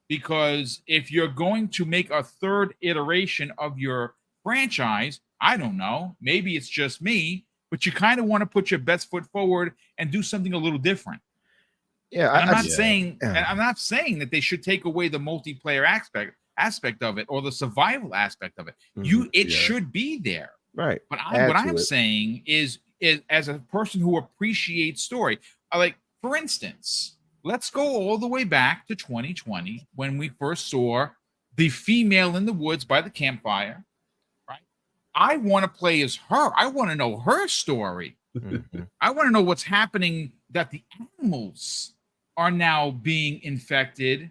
Because if you're going to make a third iteration of your franchise, I don't know, maybe it's just me, but you kind of want to put your best foot forward and do something a little different. Yeah, I'm not saying that they should take away the multiplayer aspect of it or the survival aspect of it. It should be there, right? But what I'm saying is as a person who appreciates story, like for instance, let's go all the way back to 2020 when we first saw the female in the woods by the campfire. I want to play as her. I want to know her story. I want to know what's happening, that the animals are now being infected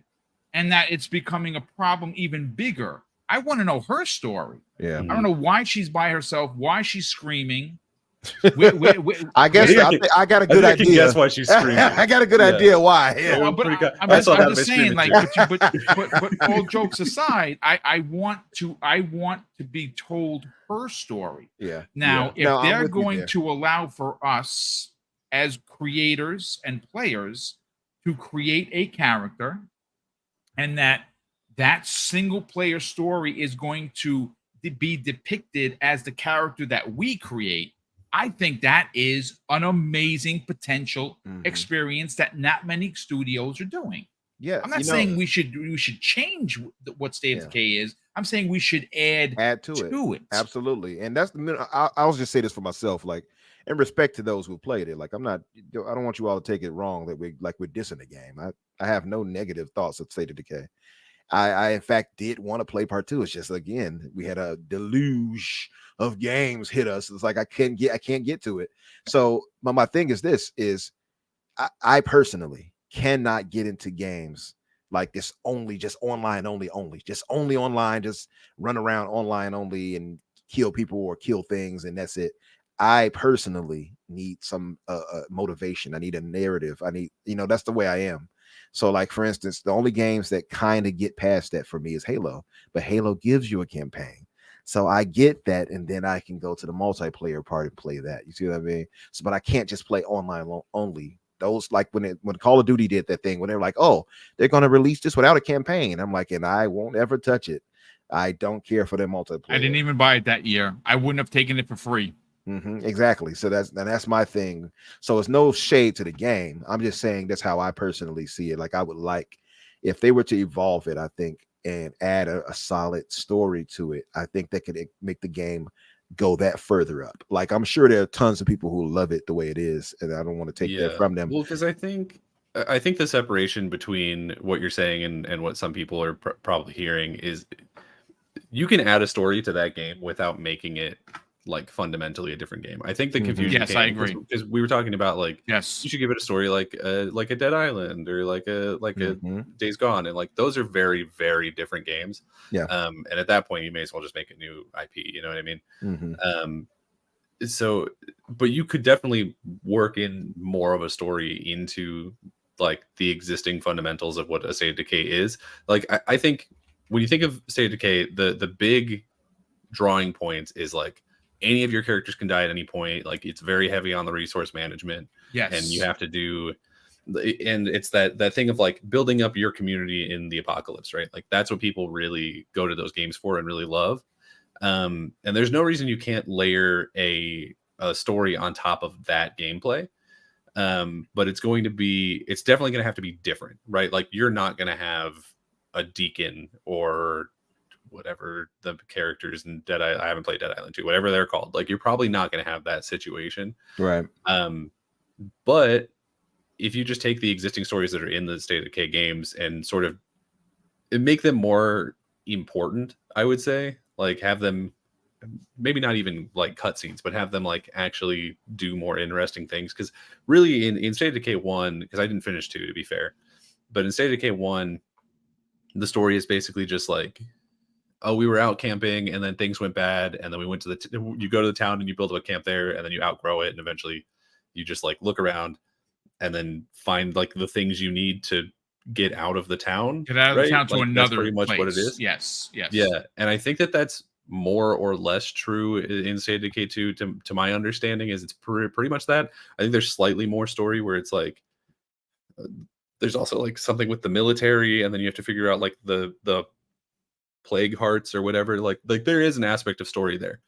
and that it's becoming a problem even bigger. I want to know her story. Yeah. I don't know why she's by herself, why she's screaming. I guess I got a good idea. Guess why she's screaming. I got a good idea why. Yeah. But I'm just saying, like, but all jokes aside, I want to be told her story. Yeah. Now, if they're going to allow for us as creators and players to create a character, and that single player story is going to be depicted as the character that we create, I think that is an amazing potential experience that not many studios are doing. Yeah, I'm not saying we should change what State of Decay is. I'm saying we should add to it. Absolutely, and that's the. I'll just say this for myself, like in respect to those who played it. Like I don't want you all to take it wrong that we're dissing the game. I have no negative thoughts of State of Decay. I in fact did want to play part 2. It's just, again, we had a deluge of games hit us. It's like I can't get to it. So my thing is this: I personally cannot get into games like this just online only, just only online, just run around online only and kill people or kill things, and that's it. I personally need some motivation. I need a narrative. I need, that's the way I am. So, like, for instance, the only games that kind of get past that for me is Halo, but Halo gives you a campaign. So I get that, and then I can go to the multiplayer part and play that. You see what I mean? So, but I can't just play online only. Those like when Call of Duty did that thing when they're like, oh, they're gonna release this without a campaign. I'm like, and I won't ever touch it. I don't care for their multiplayer. I didn't even buy it that year. I wouldn't have taken it for free. Exactly. So that's my thing. So it's no shade to the game. I'm just saying that's how I personally see it. Like I would like if they were to evolve it, I think, and add a solid story to it. I think that could make the game go that further up. Like I'm sure there are tons of people who love it the way it is, and I don't want to take that from them. Well, because I think the separation between what you're saying and what some people are probably hearing is you can add a story to that game without making it like fundamentally a different game. I think the confusion. Yes, I agree. Because we were talking about like, yes, you should give it a story like a Dead Island or like a Days Gone, and like those are very, very different games. Yeah. And at that point, you may as well just make a new IP. You know what I mean? So, but you could definitely work in more of a story into like the existing fundamentals of what a State of Decay is. Like, I think when you think of State of Decay, the big drawing points is like any of your characters can die at any point. Like it's very heavy on the resource management. Yes. And you have to do, and it's that thing of like building up your community in the apocalypse, right? Like that's what people really go to those games for and really love. And there's no reason you can't layer a story on top of that gameplay. But it's definitely going to have to be different, right? Like you're not going to have a deacon or whatever the characters in Dead Island, I haven't played Dead Island 2, whatever they're called. Like you're probably not going to have that situation. Right. But if you just take the existing stories that are in the State of Decay games and sort of make them more important, I would say, like have them maybe not even like cutscenes, but have them like actually do more interesting things. Because really in State of Decay 1, because I didn't finish 2 to be fair, but in State of Decay 1, the story is basically just like, oh, we were out camping and then things went bad. And then we went to you go to the town and you build up a camp there and then you outgrow it. And eventually you just like look around and then find like the things you need to get out of the town. Get out of the town to another that's pretty much place. What it is. Yes. Yeah. And I think that's more or less true in State of Decay 2 to my understanding is it's pretty much that. I think there's slightly more story where it's like, there's also like something with the military and then you have to figure out like the plague hearts or whatever, like there is an aspect of story there,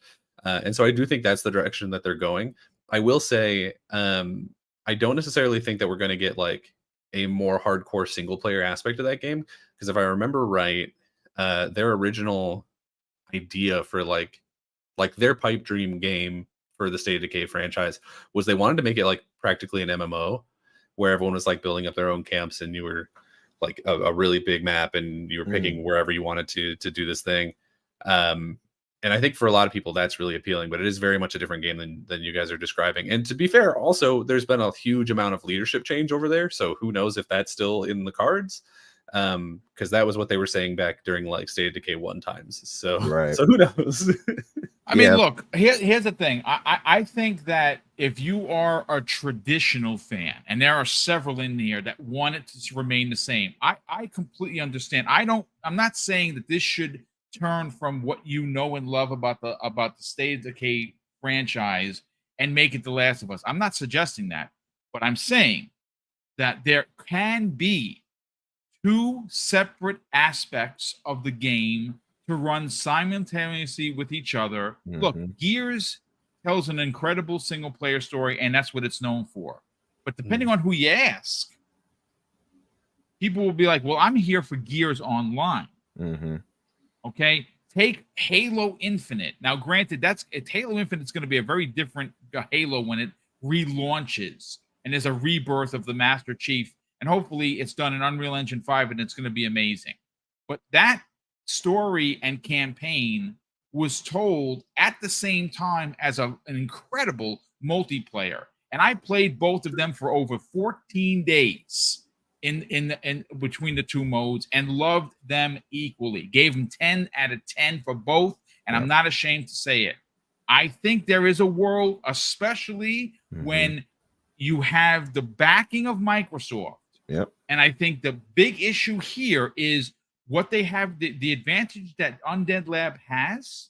and so I do think that's the direction that they're going. I will say I don't necessarily think that we're going to get like a more hardcore single player aspect of that game, because if I remember right, their original idea for like their pipe dream game for the State of Decay franchise was they wanted to make it like practically an MMO where everyone was like building up their own camps and you were like a really big map and you were picking wherever you wanted to do this thing. And I think for a lot of people that's really appealing, but it is very much a different game than you guys are describing. And to be fair, also there's been a huge amount of leadership change over there. So who knows if that's still in the cards? Because that was what they were saying back during like State of Decay 1 times. So, so who knows? I mean, look, here's the thing. I think that if you are a traditional fan, and there are several in here that want it to remain the same, I completely understand. I'm not saying that this should turn from what you know and love about the State of Decay franchise and make it The Last of Us. I'm not suggesting that, but I'm saying that there can be 2 separate aspects of the game to run simultaneously with each other. Look, Gears tells an incredible single player story, and that's what it's known for. But depending on who you ask, people will be like, well, I'm here for Gears Online. Okay? Take Halo Infinite. Now, granted, Halo Infinite's going to be a very different Halo when it relaunches, and there's a rebirth of the Master Chief, and hopefully it's done in Unreal Engine 5, and it's going to be amazing. But that story and campaign was told at the same time as an incredible multiplayer, and I played both of them for over 14 days in between the 2 modes and loved them equally. Gave them 10 out of 10 for both, and I'm not ashamed to say it. I think there is a world, especially when you have the backing of Microsoft. And I think the big issue here is what they have, the advantage that Undead Lab has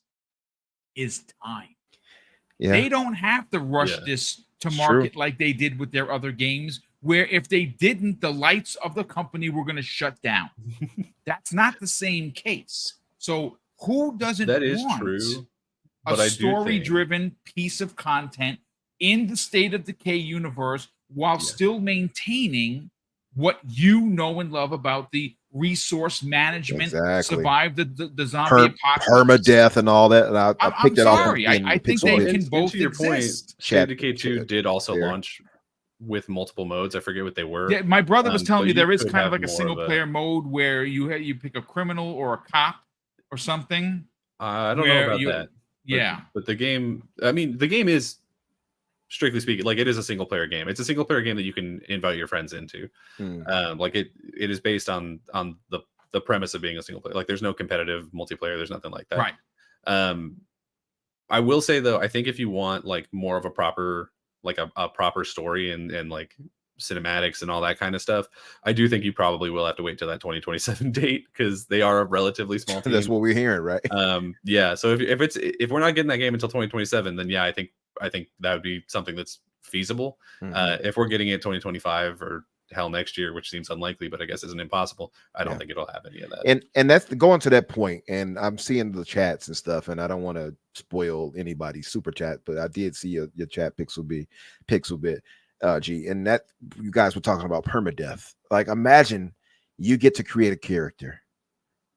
is time. Yeah, They don't have to rush this to It's market true. like they did with their other games, where if they didn't, the lights of the company were going to shut down. That's not the same case. So who doesn't That is want true, a but I do think story-driven piece of content in the State of Decay universe while still maintaining what you know and love about the resource management, Exactly. survive the zombie apocalypse, Permadeath and all that. And I I'm picked that off sorry. in I think Pixel they Bit. can and both to your point, exist. State of Chat- Decay 2 chat did also there. launch with multiple modes. I forget what they were. Yeah, my brother was telling but me there you is could kind of have like a more single player mode where you pick a criminal or a cop or something. I don't know about that. Yeah. But the game, I mean, the game is, strictly speaking, like it is a single player game. It's a single player game that you can invite your friends into. Like it is based on the premise of being a single player. Like there's no competitive multiplayer. There's nothing like that. Right. I will say though, I think if you want like more of a proper, like a proper story and like cinematics and all that kind of stuff, I do think you probably will have to wait till that 2027 date, because they are a relatively small team. That's what we're hearing, right? Yeah. So if we're not getting that game until 2027, then yeah, I think that would be something that's feasible. If we're getting it 2025 or hell next year, which seems unlikely, but I guess isn't impossible, I don't think it'll have any of that. And that's going to that point. And I'm seeing the chats and stuff, and I don't want to spoil anybody's super chat, but I did see your chat, Pixel Bit, G, and that you guys were talking about permadeath. Like, imagine you get to create a character,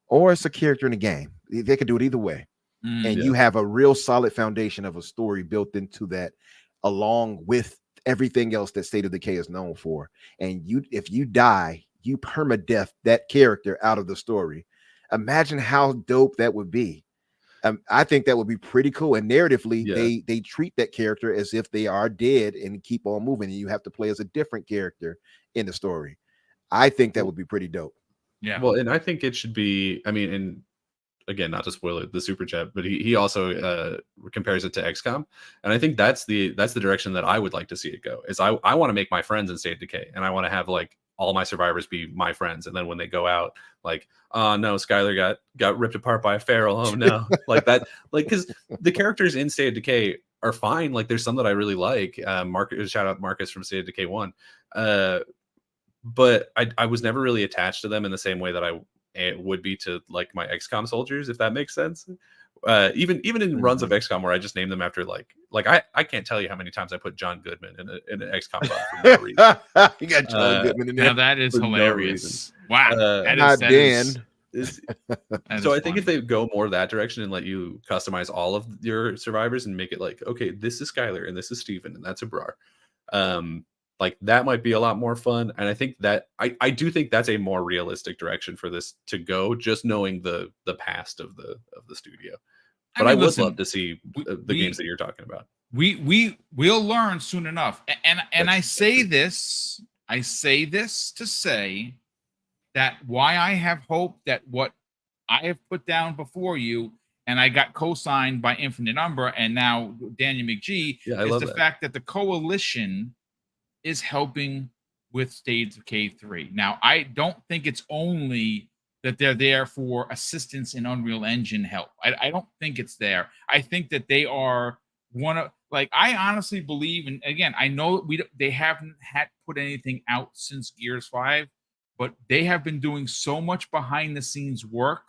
or it's a character in a game. They could do it either way, and you have a real solid foundation of a story built into that, along with everything else that State of Decay is known for. And if you die, you permadeath that character out of the story. Imagine how dope that would be. I think that would be pretty cool. And narratively, they treat that character as if they are dead and keep on moving, and you have to play as a different character in the story. I think that would be pretty dope. Yeah. Well, and I think it should be, I mean, and again, not to spoil it, the super chat, but he also compares it to XCOM, and I think that's the direction that I would like to see it go. Is I want to make my friends in State of Decay, and I want to have like all my survivors be my friends, and then when they go out, like, oh no, Skylar got ripped apart by a feral, oh no, like that, like, because the characters in State of Decay are fine. Like there's some that I really like. Marcus, shout out Marcus from State of Decay 1. But I was never really attached to them in the same way that it would be to like my XCOM soldiers, if that makes sense. Even in runs of XCOM where I just name them after like I can't tell you how many times I put John Goodman in an XCOM run for no reason. You got John Goodman in there. Now that is hilarious. Wow. Not Dan. So I think if they go more that direction and let you customize all of your survivors and make it like, okay, this is Skylar and this is Steven and that's Abrar. Like that might be a lot more fun. And I think that I do think that's a more realistic direction for this to go, just knowing the past of the studio. But I would love to see the games that you're talking about. We'll learn soon enough. And I say this to say that why I have hope that what I have put down before you, and I got co-signed by Infinite Umber and now Daniel McGee, is the fact that the coalition is helping with State of Decay 3. Now, I don't think it's only that they're there for assistance in Unreal Engine help. I don't think it's there. I think that they are one of, like, I honestly believe, and again, I know they haven't had put anything out since Gears 5, but they have been doing so much behind the scenes work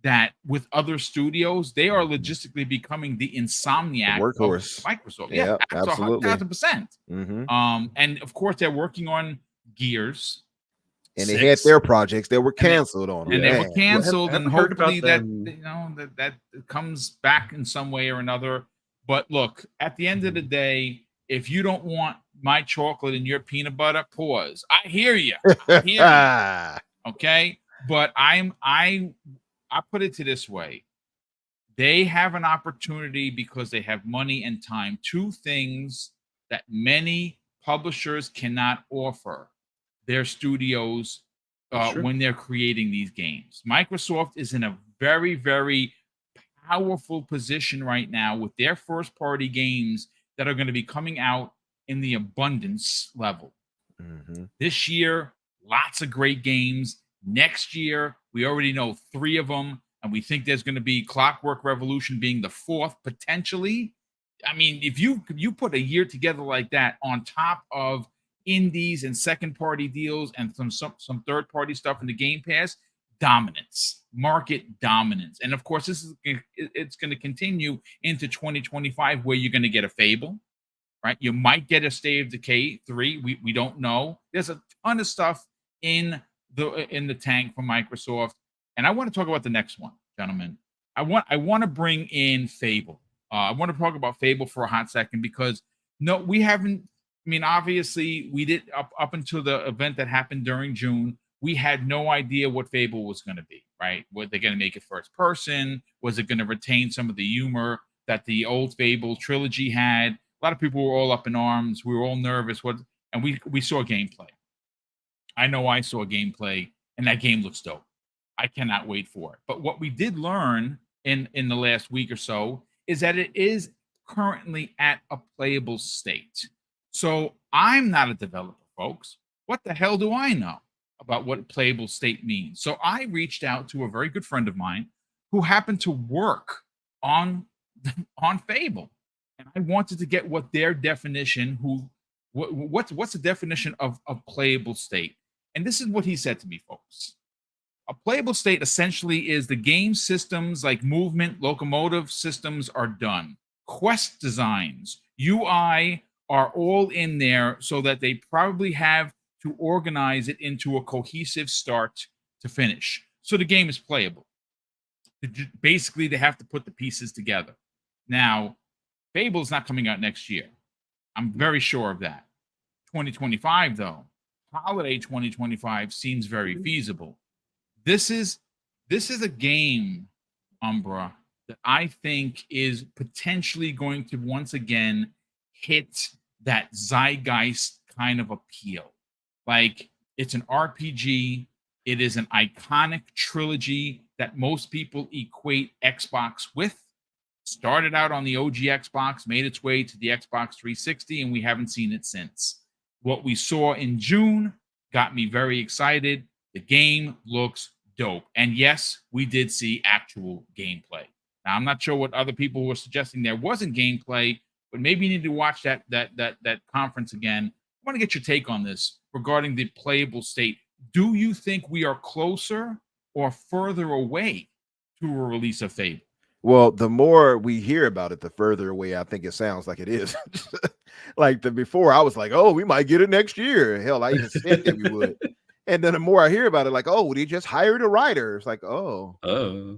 that with other studios, they are logistically becoming the Insomniac workhorse of Microsoft. Yeah, absolutely. 1,000%. And of course, they're working on Gears. And they had their projects that were canceled on them. And they were canceled, and hopefully that comes back in some way or another. But look, at the end of the day, if you don't want my chocolate and your peanut butter, pause. I hear you. Okay, but I put it to this way. They have an opportunity because they have money and time. Two things that many publishers cannot offer their studios when they're creating these games. Microsoft is in a very, very powerful position right now with their first-party games that are going to be coming out in the abundance level. This year, lots of great games. Next year, we already know 3 of them. and we think there's going to be Clockwork Revolution being the 4th potentially. I mean, if you put a year together like that on top of indies and second party deals and some third party stuff in the Game Pass, dominance, market dominance. And of course, it's going to continue into 2025, where you're going to get a Fable, right? You might get a State of Decay 3. We don't know. There's a ton of stuff in the tank from Microsoft. And I want to talk about the next one, gentlemen. I want to bring in Fable. I want to talk about Fable for a hot second, because no, we haven't. I mean, obviously, we did up until the event that happened during June. We had no idea what Fable was going to be, right? Were they going to make it first person? Was it going to retain some of the humor that the old Fable trilogy had? A lot of people were all up in arms. We were all nervous. And we saw gameplay. I know I saw gameplay, and that game looks dope. I cannot wait for it. But what we did learn in the last week or so is that it is currently at a playable state. So I'm not a developer, folks. What the hell do I know about what playable state means? So I reached out to a very good friend of mine who happened to work on Fable, and I wanted to get what their definition, what's the definition of playable state. And this is what he said to me, folks. A playable state essentially is the game systems like movement, locomotive systems are done. Quest designs, UI are all in there, so that they probably have to organize it into a cohesive start to finish. So the game is playable. Basically, they have to put the pieces together. Now, Fable is not coming out next year. I'm very sure of that. 2025, though, holiday 2025 seems very feasible. This is a game, Umbra, that I think is potentially going to once again hit that zeitgeist kind of appeal. Like, it's an RPG. It is an iconic trilogy that most people equate Xbox with. Started out on the OG Xbox, made its way to the Xbox 360, and we haven't seen it since. What we saw in June got me very excited. The game looks dope. And yes, we did see actual gameplay. Now, I'm not sure what other people were suggesting there wasn't gameplay, but maybe you need to watch that conference again. I want to get your take on this regarding the playable state. Do you think we are closer or further away to a release of Fable? Well, the more we hear about it, the further away I think it sounds like it is. Like before, I was like, "Oh, we might get it next year." Hell, I even said that we would. And then the more I hear about it, like, "Oh, they just hired a writer." It's like, "Oh,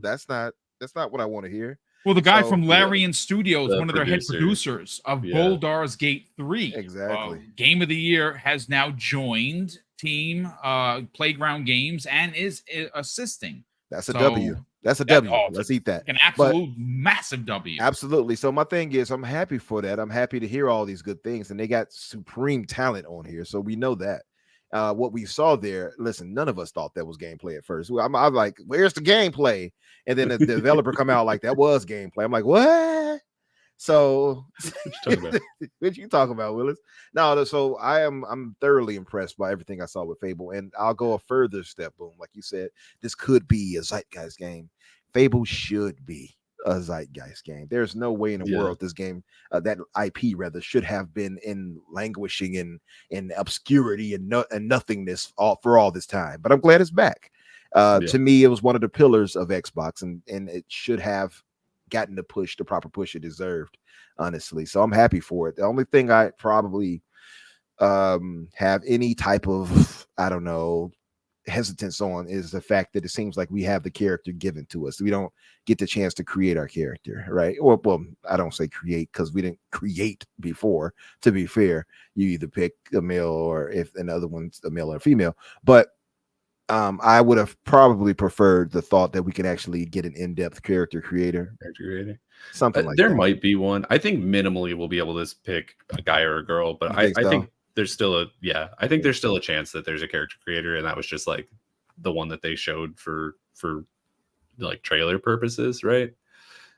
that's not what I want to hear." Well, the guy from Larian Studios, one of their head producer. producers of Baldur's Gate 3, exactly, Game of the Year, has now joined Team Playground Games and is assisting. That's a W. That's a W. Let's eat that. An absolute massive W. Absolutely. So my thing is, I'm happy for that. I'm happy to hear all these good things, and they got supreme talent on here, so we know that. What we saw there, listen, none of us thought that was gameplay at first. I'm like, where's the gameplay? And then the developer come out like, that was gameplay. I'm like, what? So what you talking about, Willis? No, so I'm thoroughly impressed by everything I saw with Fable, and I'll go a further step. Boom, like you said, this could be a zeitgeist game. Fable should be a zeitgeist game. There's no way in the world this game, that IP rather, should have been in languishing in obscurity and nothingness for all this time. But I'm glad it's back. To me, it was one of the pillars of Xbox, and it should have gotten the proper push it deserved, honestly. So I'm happy for it. The only thing I probably have any type of, I don't know, hesitance on is the fact that it seems like we have the character given to us. We don't get the chance to create our character, right? Well, I don't say create, because we didn't create before. To be fair, you either pick a male, or if another one's a male or a female. But I would have probably preferred the thought that we can actually get an in-depth character creator. Something like there that. might be one. I think minimally we'll be able to pick a guy or a girl, but I think there's still there's still a chance that there's a character creator, and that was just like the one that they showed for like trailer purposes, right?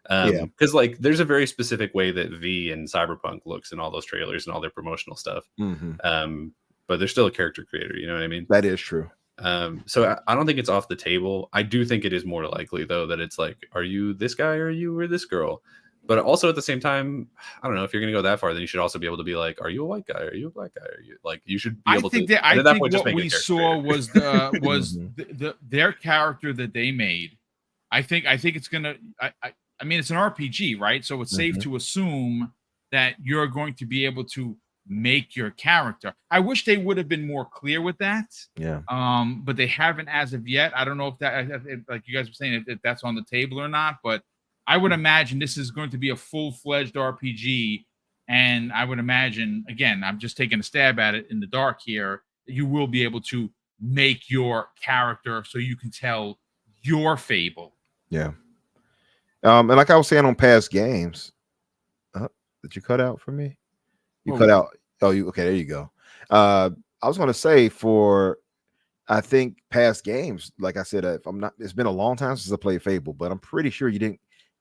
Because like there's a very specific way that V and Cyberpunk looks in all those trailers and all their promotional stuff. But there's still a character creator, you know what I mean? That is true. So I don't think it's off the table. I do think it is more likely though that it's like, are you this guy or you or this girl? But also at the same time, I don't know if you're gonna go that far, then you should also be able to be like, are you a white guy? Are you a black guy? Are you like you should be able to? I at that think point, just what make we a character saw creator. was their character that they made. I think it's gonna. I mean, it's an RPG, right? So it's safe to assume that you're going to be able to make your character. I wish they would have been more clear with that. Yeah. But they haven't as of yet. I don't know if that, like you guys were saying, if that's on the table or not. But I would imagine this is going to be a full-fledged RPG, and I would imagine, again, I'm just taking a stab at it in the dark here, you will be able to make your character so you can tell your Fable. Yeah. And like I was saying on past games, did you cut out for me? You cut out. Oh, you okay? There you go. I was going to say I think past games, like I said, if I'm not, it's been a long time since I played Fable, but I'm pretty sure you didn't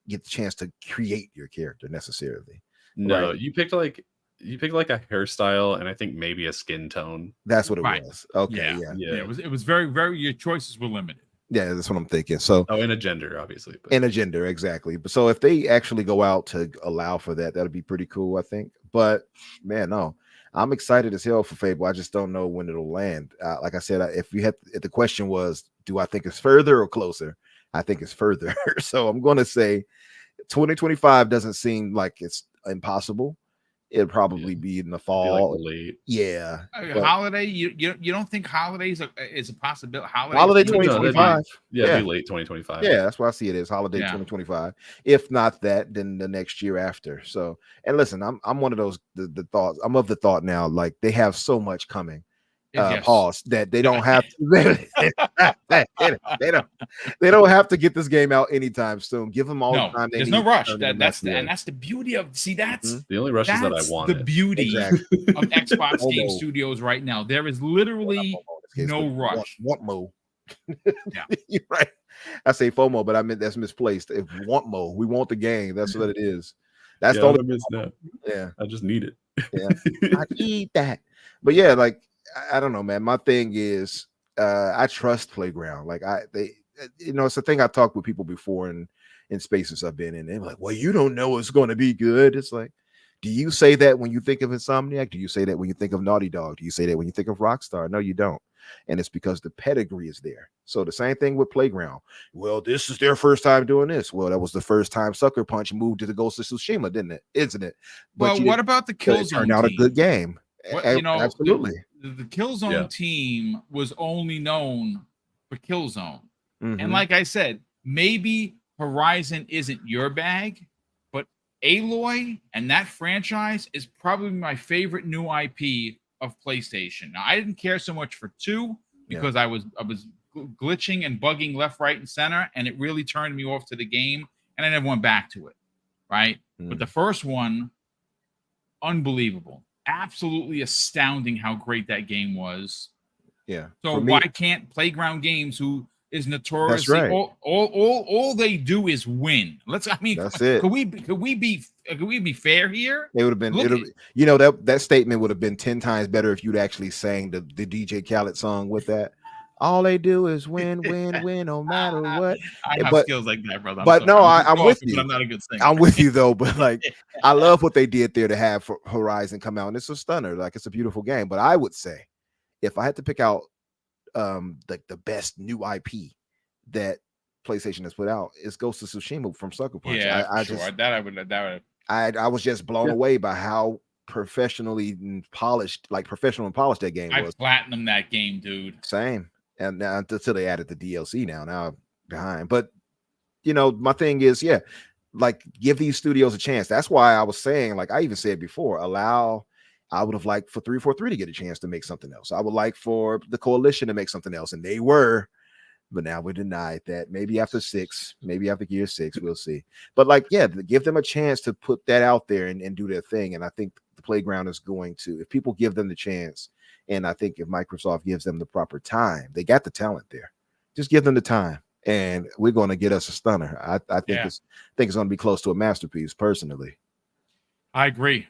get the chance to create your character necessarily. No, right? you picked like a hairstyle and I think maybe a skin tone. That's what it was. Okay, yeah. It was very, very. Your choices were limited. Yeah, that's what I'm thinking. So, and a gender, obviously. And a gender, exactly. But so if they actually go out to allow for that, that'd be pretty cool, I think. But man, no, I'm excited as hell for Fable. I just don't know when it'll land. Like I said, if the question was, do I think it's further or closer? I think it's further. So I'm going to say 2025 doesn't seem like it's impossible. It'd probably be in the fall. Like late. Yeah. Holiday. You don't think holidays is a possibility? Holiday 2025. Yeah, it'd be late 2025. Yeah, that's why I see it as holiday 2025. If not that, then the next year after. So, and listen, I'm one of those the thoughts. I'm of the thought now, like they have so much coming. Pause that they don't have to, they don't have to get this game out anytime soon. Give them all the time they need. There's no rush. That's the beauty of that's the only rush is that I want the beauty of Xbox Game Studios right now. There is literally no rush. Want mo. You're right. I say FOMO, but I meant that's misplaced. If want mo, we want the game. That's what it is. That's the only. Yeah, I just need it. Yeah, I need that. But yeah, like. I don't know, man. My thing is, I trust Playground. Like it's a thing I talked with people before in spaces I've been in. They're like, well, you don't know it's going to be good. It's like, do you say that when you think of Insomniac? Do you say that when you think of Naughty Dog? Do you say that when you think of Rockstar? No, you don't. And it's because the pedigree is there. So the same thing with Playground. Well, this is their first time doing this. Well, that was the first time Sucker Punch moved to the Ghost of Tsushima, didn't it? Isn't it? But what about the Killzone? It turned out a good game. Absolutely. The Killzone team was only known for Killzone. And like I said, maybe Horizon isn't your bag, but Aloy and that franchise is probably my favorite new IP of PlayStation. Now, I didn't care so much for 2 because I was glitching and bugging left, right, and center, and it really turned me off to the game, and I never went back to it, right? But the first one, unbelievable. Absolutely astounding how great that game was. Yeah. So why can't Playground Games, who is notorious, all they do is win? That's it. Could we be fair here? It would have been that statement would have been 10 times better if you'd actually sang the DJ Khaled song with that. All they do is win, no matter what. I have skills like that, brother. I'm with you. But I'm not a good singer. I'm with you though. But like, I love what they did there to have for Horizon come out, and it's a stunner. Like, it's a beautiful game. But I would say, if I had to pick out the best new IP that PlayStation has put out, it's Ghost of Tsushima from Sucker Punch. Yeah, I was just blown away by how professional and polished that game was. I platinumed that game, dude. Same. And now until they added the DLC now I'm behind. But my thing is, like, give these studios a chance. That's why I was saying, like I even said before, I would have liked for 343 to get a chance to make something else. I would like for the Coalition to make something else, and they were, but now we're denied that. Maybe after year 6, we'll see. But like, give them a chance to put that out there and do their thing. And I think the Playground is going to, if people give them the chance, and I think if Microsoft gives them the proper time, they got the talent there. Just give them the time, and we're going to get us a stunner. I think it's going to be close to a masterpiece, personally. I agree.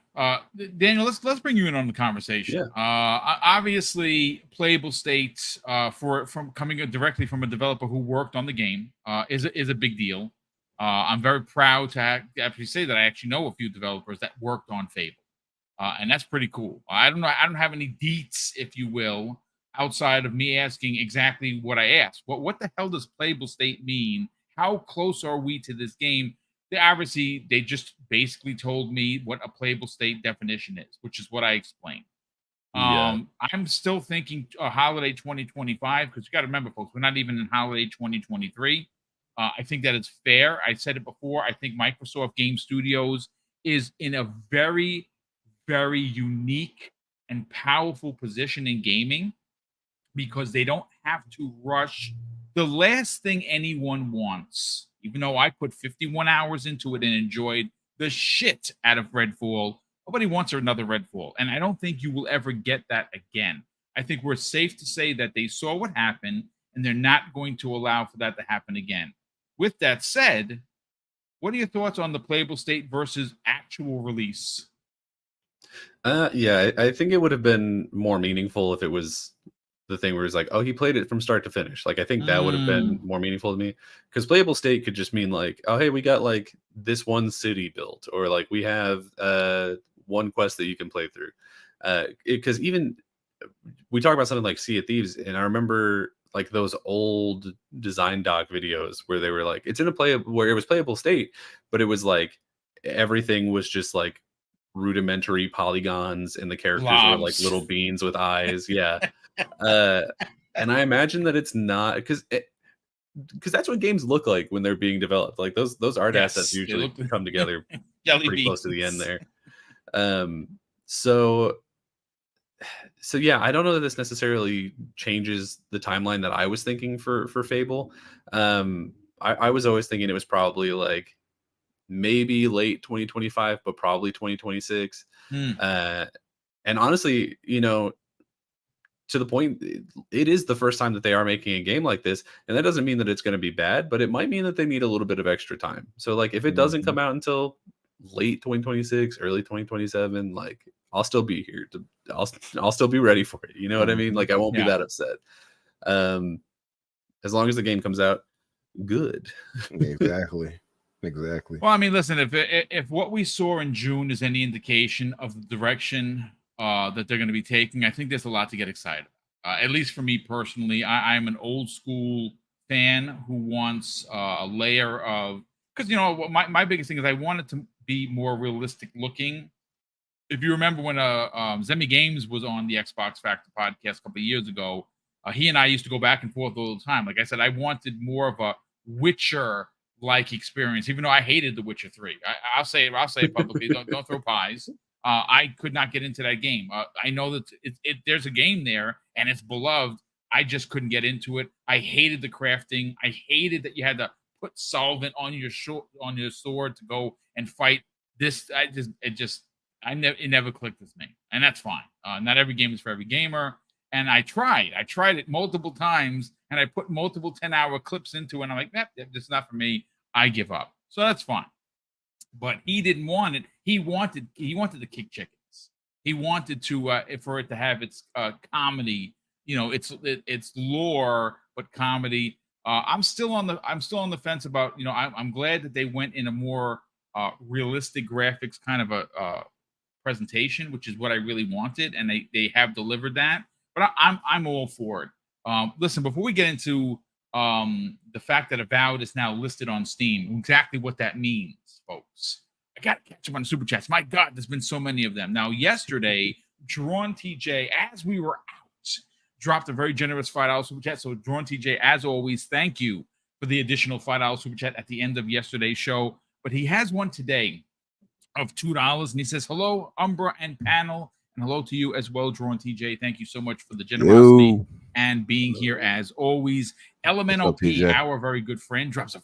Daniel, let's bring you in on the conversation. Yeah. Obviously, Playable State, from coming directly from a developer who worked on the game, is a big deal. I'm very proud to actually say that I actually know a few developers that worked on Fable, and that's pretty cool. I don't know. I don't have any deets, if you will, outside of me asking exactly what I asked. What the hell does Playable State mean? How close are we to this game? They just basically told me what a playable state definition is, which is what I explained. Yeah. I'm still thinking holiday 2025 because you got to remember, folks, we're not even in holiday 2023. I think that it's fair. I said it before. I think Microsoft Game Studios is in a very, very unique and powerful position in gaming because they don't have to rush. The last thing anyone wants, even though I put 51 hours into it and enjoyed the shit out of Redfall, nobody wants another Redfall. And I don't think you will ever get that again. I think we're safe to say that they saw what happened and they're not going to allow for that to happen again. With that said, what are your thoughts on the playable state versus actual release? Yeah, I think it would have been more meaningful if it was the thing where it's like, oh, he played it from start to finish. Like, I think that would have been more meaningful to me, because playable state could just mean like, oh, hey, we got like this one city built, or like we have one quest that you can play through. Because even we talk about something like Sea of Thieves, and I remember like those old design doc videos where they were like, it's in a where it was playable state, but it was like everything was just like rudimentary polygons and the characters were like little beans with eyes. Yeah. And I imagine that it's not because that's what games look like when they're being developed. Like those art assets usually come together pretty close to the end there. So yeah, I don't know that this necessarily changes the timeline that I was thinking for Fable. I was always thinking it was probably like maybe late 2025, but probably 2026. And honestly, to the point, it is the first time that they are making a game like this, and that doesn't mean that it's going to be bad, but it might mean that they need a little bit of extra time. So like if it doesn't come out until late 2026, early 2027, like I'll still be here I'll still be ready for it. You know what I mean? Like I won't be that upset. As long as the game comes out good. Exactly. Well, I mean, listen, if what we saw in June is any indication of the direction that they're going to be taking, I think there's a lot to get excited. At least for me personally, I'm an old school fan who wants a layer of, because my biggest thing is I want it to be more realistic looking. If you remember when Zemi Games was on the Xbox Factor podcast a couple of years ago, he and I used to go back and forth all the time. Like I said, I wanted more of a Witcher like experience, even though I hated The Witcher 3. I'll say it publicly. don't throw pies. I could not get into that game. I know that there's a game there and it's beloved. I just couldn't get into it. I hated the crafting. I hated that you had to put solvent on your sword to go and fight this. It never clicked with me, and that's fine. Not every game is for every gamer. And I tried it multiple times, and I put multiple 10-hour clips into it, and I'm like, this is not for me. I give up. So that's fine. But he didn't want it. He wanted to kick chickens. He wanted to for it to have its comedy, it's lore but comedy. I'm still on the fence about, I'm glad that they went in a more realistic graphics kind of a presentation, which is what I really wanted, and they have delivered that. But I'm all for it. Listen, before we get into the fact that Avowed is now listed on Steam, exactly what that means, folks. I got to catch up on super chats. My God, there's been so many of them. Now, yesterday, Drawn TJ, as we were out, dropped a very generous $5 super chat. So, Drawn TJ, as always, thank you for the additional $5 super chat at the end of yesterday's show. But he has one today of $2, and he says, hello, Umbra and panel, and hello to you as well, Drawn TJ. Thank you so much for the generosity and being here as always. Elemental P, our very good friend, drops a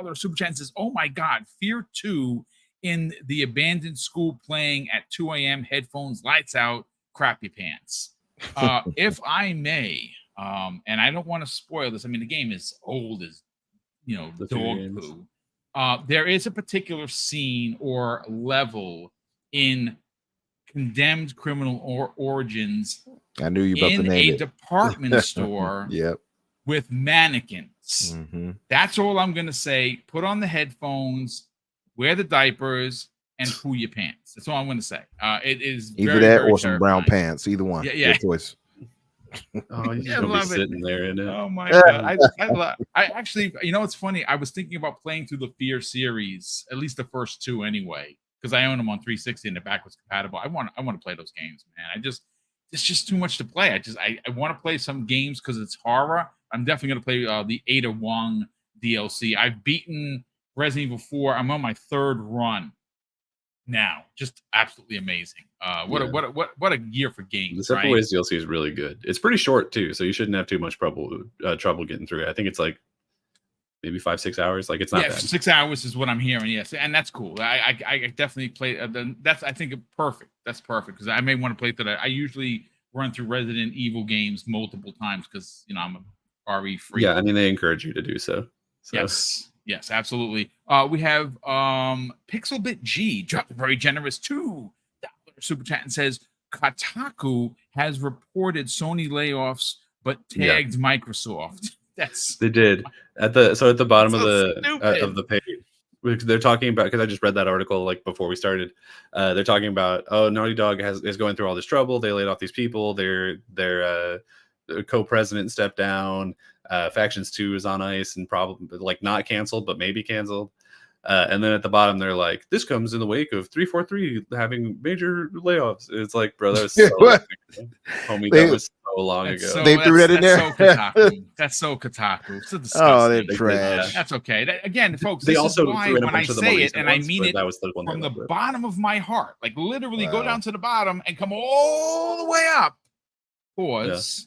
$5 super chat and says, oh my God, Fear 2 in the abandoned school playing at 2 a.m., headphones, lights out, crappy pants. If I may, and I don't want to spoil this. I mean, the game is old as, dog poo. There is a particular scene or level in Condemned Criminal Origins I knew you about to in name a it. department store Yep. with mannequins. Mm-hmm. That's all I'm going to say. Put on the headphones, wear the diapers, and poo your pants. That's all I'm going to say. It is Either very, that very or some brown terrifying. pants. Either one. Yeah. Good choice. Oh, you Yeah, gonna be love it. sitting there in it. Oh my god! I actually, you know, it's funny. I was thinking about playing through the Fear series, at least the first two, anyway, because I own them on 360 and they're backwards compatible. I want to play those games, man. It's just too much to play. I want to play some games because it's horror. I'm definitely gonna play the Ada Wong DLC. I've beaten Resident Evil 4. I'm on my third run now. Just absolutely amazing. What a year for games. The Separate Ways DLC is really good. It's pretty short too, so you shouldn't have too much trouble getting through it. I think it's like maybe 5-6 hours. Like, it's not bad. 6 hours is what I'm hearing. Yes, and that's cool. I definitely play. That's, I think, perfect. That's perfect because I may want to play through that. I usually run through Resident Evil games multiple times because, you know, I'm a RE freak. Yeah, I mean, they encourage you to do so. Yes, absolutely. We have Pixelbit G dropped a very generous $2 super chat and says Kotaku has reported Sony layoffs but tagged Microsoft. They did at the bottom of the page. They're talking about, because I just read that article like before we started. They're talking about, Naughty Dog is going through all this trouble. They laid off these people. Their co-president stepped down. Factions 2 is on ice and probably like not canceled, but maybe canceled. And then at the bottom, they're like, this comes in the wake of 343 having major layoffs. It's like, bro, that was so homie, that was so long ago. They threw that in there. That's so Kotaku. So disgusting. Oh, they're trash. That's okay. Again, folks, they this also is why threw in a when bunch I of the say more it, recent and ones, I mean it that was the one from the with. bottom of my heart, like literally go down to the bottom and come all the way up. Pause.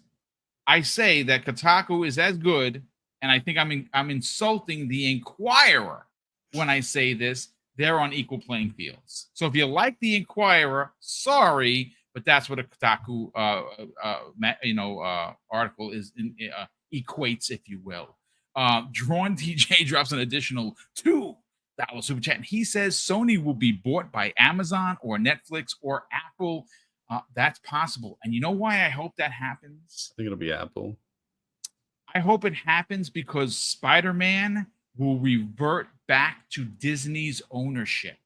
I say that Kotaku is as good, and I think I'm insulting the Inquirer when I say this. They're on equal playing fields. So if you like the Inquirer, sorry, but that's what a Kotaku article is equates, if you will. Drawn DJ drops an additional $2 super chat, and he says Sony will be bought by Amazon or Netflix or Apple. That's possible. And you know why I hope that happens? I think it'll be Apple. I hope it happens because Spider-Man will revert back to Disney's ownership.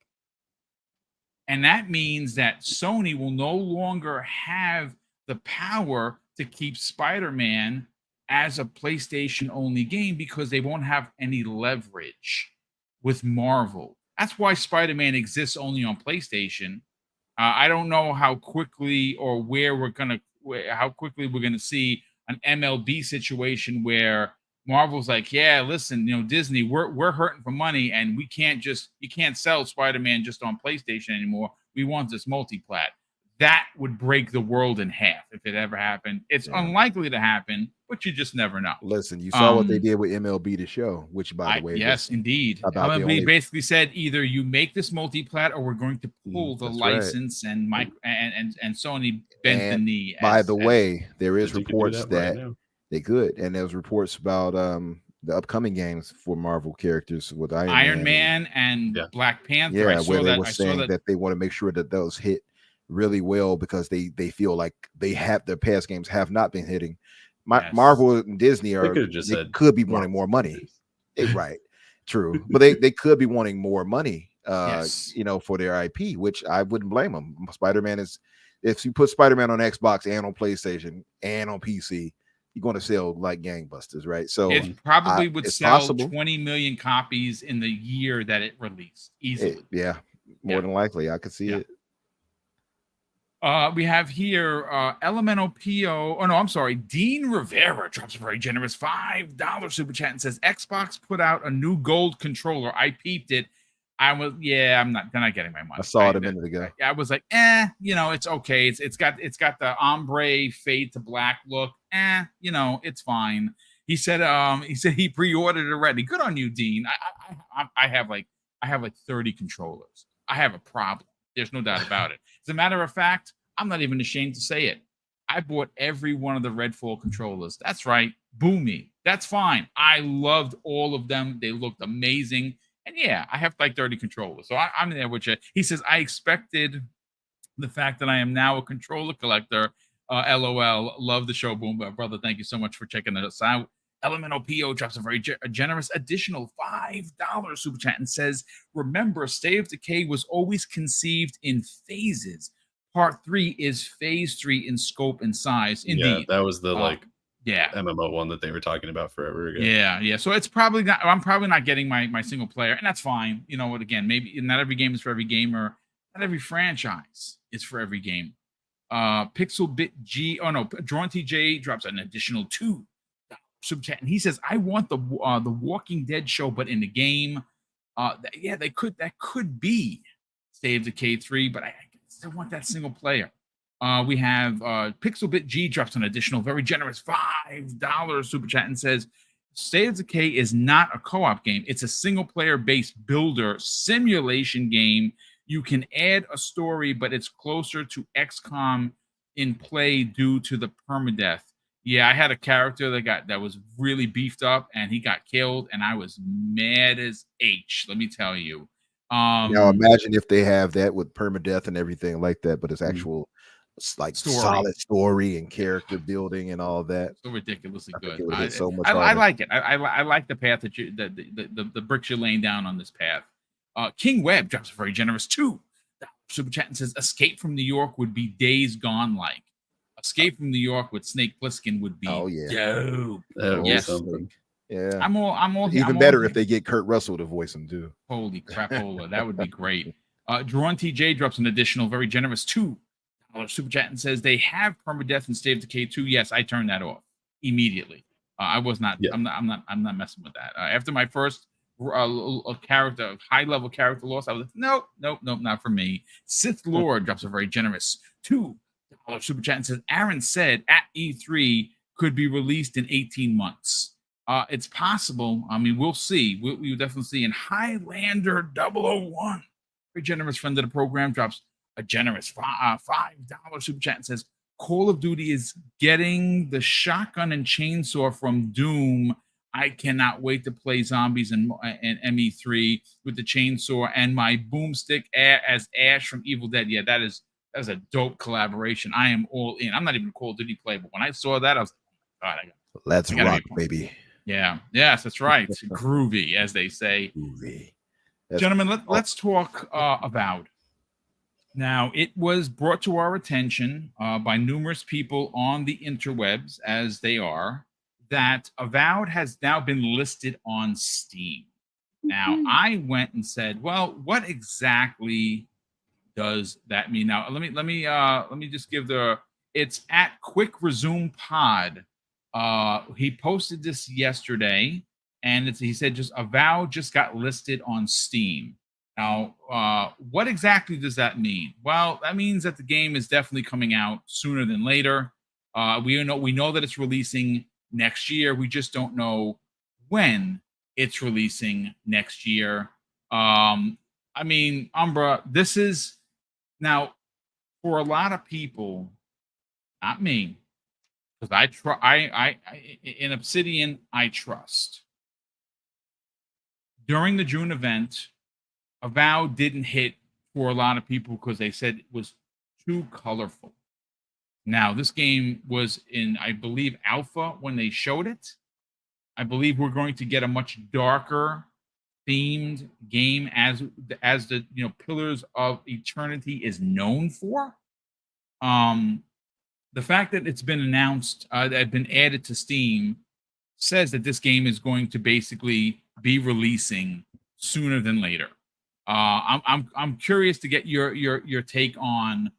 And that means that Sony will no longer have the power to keep Spider-Man as a PlayStation-only game because they won't have any leverage with Marvel. That's why Spider-Man exists only on PlayStation. I don't know how quickly or how quickly we're gonna see an MLB situation where Marvel's like, yeah, listen, Disney, we're hurting for money, and you can't sell Spider-Man just on PlayStation anymore. We want this multi-plat. That would break the world in half if it ever happened. It's unlikely to happen, but you just never know. Listen, you saw what they did with MLB The Show, which, by the way, yes, indeed. MLB basically said either you make this multi-plat or we're going to pull the license, and Sony bent the knee. By the way, there is reports that they could, and there's reports about the upcoming games for Marvel characters with Iron Man and Black Panther. Yeah, where they were saying that they want to make sure that those hit really well because they feel like their past games have not been hitting. Marvel and Disney could be wanting more money. Right, true, but they could be wanting more money. For their IP, which I wouldn't blame them. Spider-Man is, if you put Spider-Man on Xbox and on PlayStation and on PC, you're going to sell like gangbusters, right? So it probably would sell 20 million copies in the year that it released easily. More than likely, I could see it. We have here Elemental PO. Oh no, I'm sorry. Dean Rivera drops a very generous $5 super chat and says Xbox put out a new gold controller. I peeped it. They're not getting my money. I saw it a minute ago. I was like, it's okay. It's got the ombre fade to black look. It's fine. He said he pre-ordered it already. Good on you, Dean. I have like 30 controllers. I have a problem. There's no doubt about it. As a matter of fact, I'm not even ashamed to say it. I bought every one of the Redfall controllers. That's right. Boomy. That's fine. I loved all of them. They looked amazing. And yeah, I have like 30 controllers, so I'm there with you. He says I expected the fact that I am now a controller collector. LOL. Love the show, Boom. Brother, thank you so much for checking us out. Elemental PO drops a very generous additional $5 super chat and says, remember, State of Decay was always conceived in phases. Part 3 is phase 3 in scope and size. Yeah, Indeed. that was the yeah. MMO one that they were talking about forever ago. Yeah. So it's probably not. I'm probably not getting my single player, and that's fine. You know what? Again, maybe not every game is for every gamer. Not every franchise is for every game. Pixel Bit G. Oh no, Drawn TJ drops an additional $2 super chat, and he says, "I want the Walking Dead show, but in the game." That could be State of Decay 3, but I still want that single player. We have Pixelbit G drops an additional very generous $5 super chat and says, State of Decay is not a co-op game. It's a single player based builder simulation game. You can add a story, but it's closer to XCOM in play due to the permadeath. Yeah, I had a character that was really beefed up and he got killed, and I was mad as H, let me tell you. Now imagine if they have that with permadeath and everything like that, but it's actual like solid story and character building and all that. So ridiculously good. So much I like it. I like the path that the bricks you're laying down on this path. King Webb drops a very generous $2 super chat and says, Escape from New York would be Days Gone like. Escape from New York with Snake Plissken would be dope. Yes. Yeah. I'm all even better if they get Kurt Russell to voice him too. Holy crapola, that would be great. Drawn TJ drops an additional very generous $2 super chat and says they have permadeath in State of Decay 2. Yes, I turned that off immediately. I was not. Yeah. I'm not messing with that. After my first character, high level character loss, I was like, nope, not for me. Sith Lord drops a very generous $2 super chat and says Aaron said at E3 could be released in 18 months. It's possible. I mean, we'll see. We'll definitely see. And Highlander 001, very generous friend of the program, drops a generous $5 super chat and says Call of Duty is getting the shotgun and chainsaw from Doom. I cannot wait to play zombies and ME3 with the chainsaw and my boomstick as Ash from Evil Dead. Yeah, that's a dope collaboration. I am all in. I'm not even a Call of Duty player, but when I saw that, I was like, God, let's rock, baby. Yeah, yes, that's right. Groovy, as they say. Groovy. Gentlemen, let's talk Avowed. Now, it was brought to our attention by numerous people on the interwebs, as they are, that Avowed has now been listed on Steam. Now, I went and said, well, what exactly does that mean? Now, let me just give it's at Quick Resume Pod. He posted this yesterday, and he said just Avowed just got listed on Steam. Now, what exactly does that mean? Well, that means that the game is definitely coming out sooner than later. We know that it's releasing next year. We just don't know when it's releasing next year. I mean, Umbra, this is now for a lot of people, not me, because I in Obsidian, I trust. During the June event, Avowed didn't hit for a lot of people because they said it was too colorful. Now, this game was in, I believe, alpha when they showed it. I believe we're going to get a much darker themed game as the Pillars of Eternity is known for. The fact that it's been announced, that had been added to Steam, says that this game is going to basically be releasing sooner than later. I'm curious to get your take on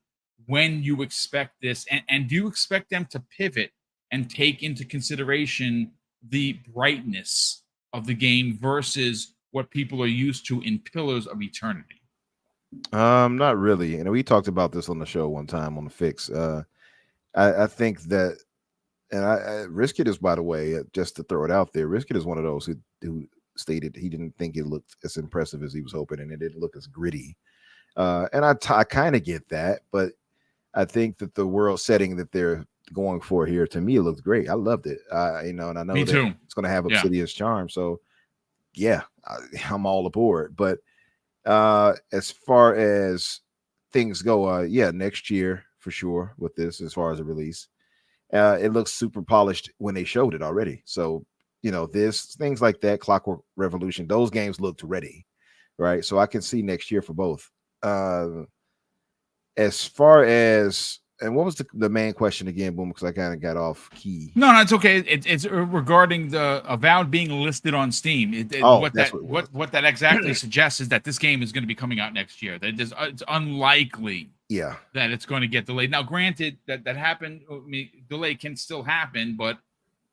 when you expect this, and do you expect them to pivot and take into consideration the brightness of the game versus what people are used to in Pillars of Eternity? Not really. We talked about this on the show one time on the Fix. I think that, and I Riskit is, by the way, just to throw it out there, Riskit is one of those who stated he didn't think it looked as impressive as he was hoping, and it didn't look as gritty. And I kind of get that, but I think that the world setting that they're going for here, to me, it looked great. I loved it. And I know me too. It's going to have Obsidian's charm. So yeah, I'm all aboard. But as far as things go, yeah, next year for sure with this, as far as a release, it looks super polished when they showed it already. So, this things like that, Clockwork Revolution, those games looked ready, right? So I can see next year for both. As far as, and what was the main question again, Boom? Because I kind of got off key. No, it's okay. It's regarding the Avowed being listed on Steam. Oh, that's what it was. What that exactly suggests is that this game is going to be coming out next year. That it's unlikely, Yeah, that it's going to get delayed. Now, granted, that happened. I mean, delay can still happen, but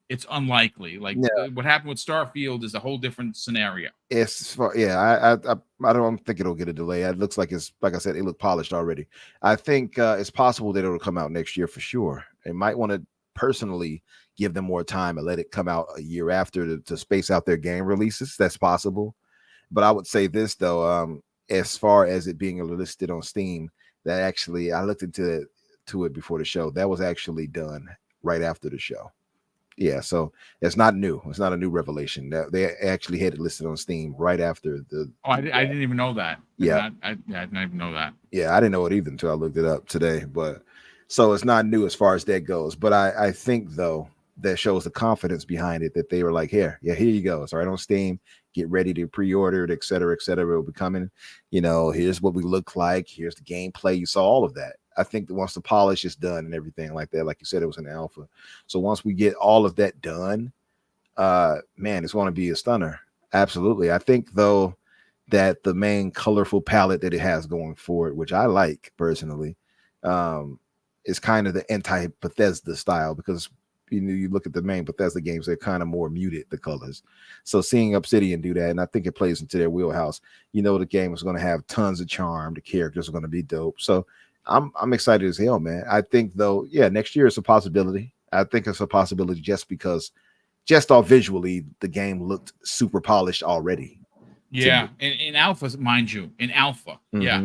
it's unlikely. Like what happened with Starfield is a whole different scenario. I don't think it'll get a delay. It looks like it's, like I said, it looked polished already. I think it's possible that it'll come out next year for sure. They might want to personally give them more time and let it come out a year after to space out their game releases. That's possible. But I would say this though, as far as it being listed on Steam, that actually I looked into it before the show. That was actually done right after the show. Yeah, so it's not new. It's not a new revelation. They actually had it listed on Steam right after the. Oh, I didn't even know that. Yeah, I didn't even know that. Yeah, I didn't know it either until I looked it up today. But so it's not new as far as that goes. But I think though that shows the confidence behind it that they were like, here you go. It's right on Steam. Get ready to pre-order it, et cetera, et cetera. It'll be coming. Here's what we look like. Here's the gameplay. You saw all of that. I think that once the polish is done and everything like that, like you said, it was an alpha. So once we get all of that done, man, it's going to be a stunner. Absolutely. I think though that the main colorful palette that it has going for it, which I like personally, is kind of the anti-Bethesda style, because you look at the main Bethesda games, they're kind of more muted, the colors. So seeing Obsidian do that, and I think it plays into their wheelhouse, the game is going to have tons of charm. The characters are going to be dope. So I'm excited as hell, man. I think though, yeah, next year is a possibility. I think it's a possibility just because all visually the game looked super polished already. Yeah, in alpha, mind you, in alpha. Mm-hmm. Yeah.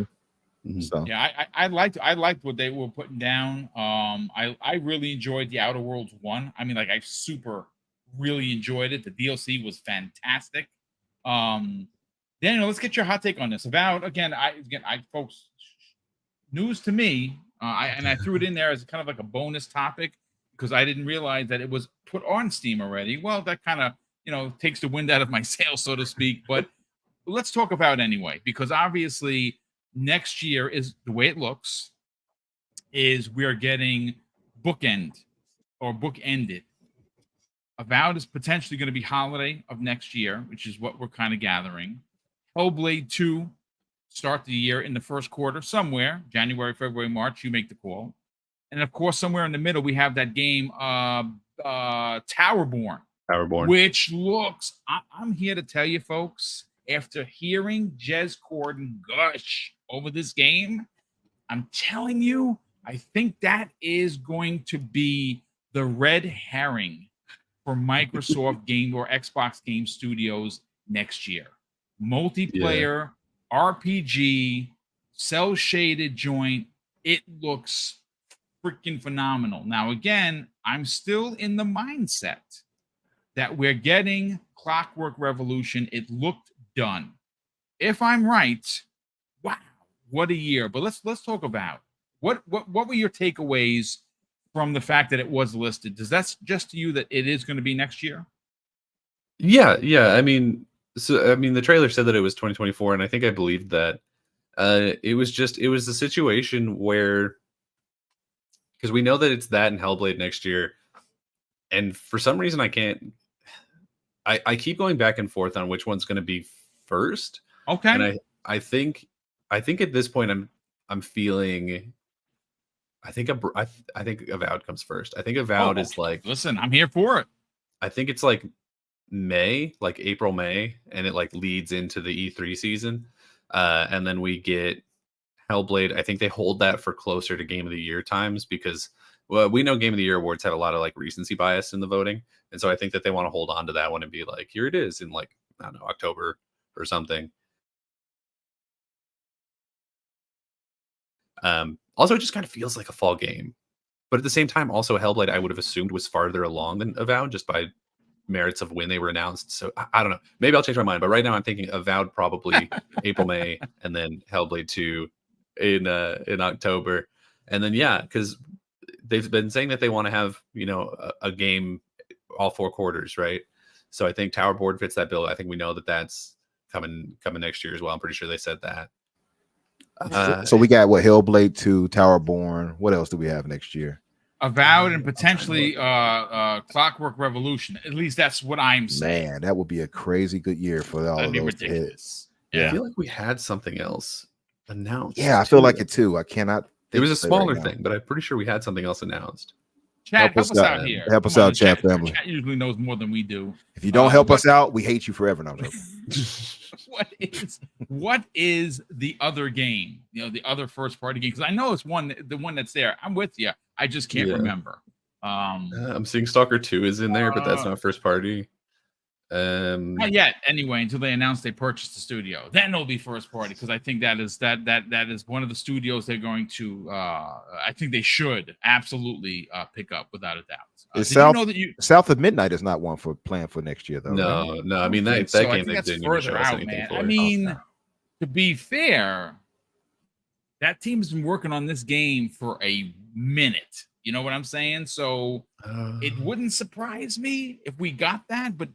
Mm-hmm. So yeah, I liked what they were putting down. I really enjoyed the Outer Worlds 1. I mean, like I super really enjoyed it. The DLC was fantastic. Daniel, let's get your hot take on this. Avowed again, folks, news to me. I threw it in there as kind of like a bonus topic because I didn't realize that it was put on Steam already. Well, that kind of takes the wind out of my sails, so to speak. But let's talk about it anyway, because obviously next year is the way it looks is we are getting bookended. Avowed is potentially going to be holiday of next year, which is what we're kind of gathering. Hellblade 2 start the year in the first quarter, somewhere January, February, March. You make the call, and of course, somewhere in the middle we have that game, Towerborn, which looks. I'm here to tell you, folks. After hearing Jez Corden gush over this game, I'm telling you, I think that is going to be the red herring for Microsoft Game or Xbox Game Studios next year. Multiplayer, RPG, cel-shaded joint. It looks freaking phenomenal. Now, again, I'm still in the mindset that we're getting Clockwork Revolution. It looked done. If I'm right, wow, what a year. But let's talk about what were your takeaways from the fact that it was listed? Does that suggest to you that it is going to be next year? Yeah. I mean, the trailer said that it was 2024, and I think I believed that. It was the situation where, because we know that it's that and Hellblade next year, and for some reason I keep going back and forth on which one's going to be first. Okay. And I think at this point I'm feeling. I think Avowed comes first. I think Avowed is like. Listen, I'm here for it. I think it's like May, like April, May, and it like leads into the E3 season, and then we get Hellblade. I think they hold that for closer to Game of the Year times because. Well, we know Game of the Year awards have a lot of like recency bias in the voting. And so I think that they want to hold on to that one and be like, here it is in like, I don't know, October or something. Also, it just kind of feels like a fall game. But at the same time, also Hellblade, I would have assumed was farther along than Avowed just by merits of when they were announced. So I don't know. Maybe I'll change my mind. But right now I'm thinking Avowed probably April, May, and then Hellblade 2 in October. And then because they've been saying that they want to have, a game all 4 quarters, right? So I think Tower Board fits that bill. I think we know that that's coming next year as well. I'm pretty sure they said that. So we got Hellblade 2, Towerborn. What else do we have next year? Avowed and potentially Clockwork Revolution. At least that's what I'm saying. Man, that would be a crazy good year for all of those ridiculous. I feel like we had something else announced. Yeah, I feel like it too. I cannot. It was a smaller thing, but I'm pretty sure we had something else announced. Chat, help us out here. Help us out, chat family. Chat usually knows more than we do. If you don't help us out, we hate you forever. No, what is the other game? The other first party game? Because I know it's the one that's there. I'm with you. I just can't remember. I'm seeing Stalker 2 is in there, but that's not first party. Not yet. Anyway, until they announce they purchased the studio, then it'll be first party. Because I think that is one of the studios they're going to. I think they should absolutely pick up without a doubt. South of Midnight is not one for planned for next year, though. No, right? no. I mean that game they didn't even show us anything for. I mean, to be fair, that team's been working on this game for a minute. You know what I'm saying? So it wouldn't surprise me if we got that, but.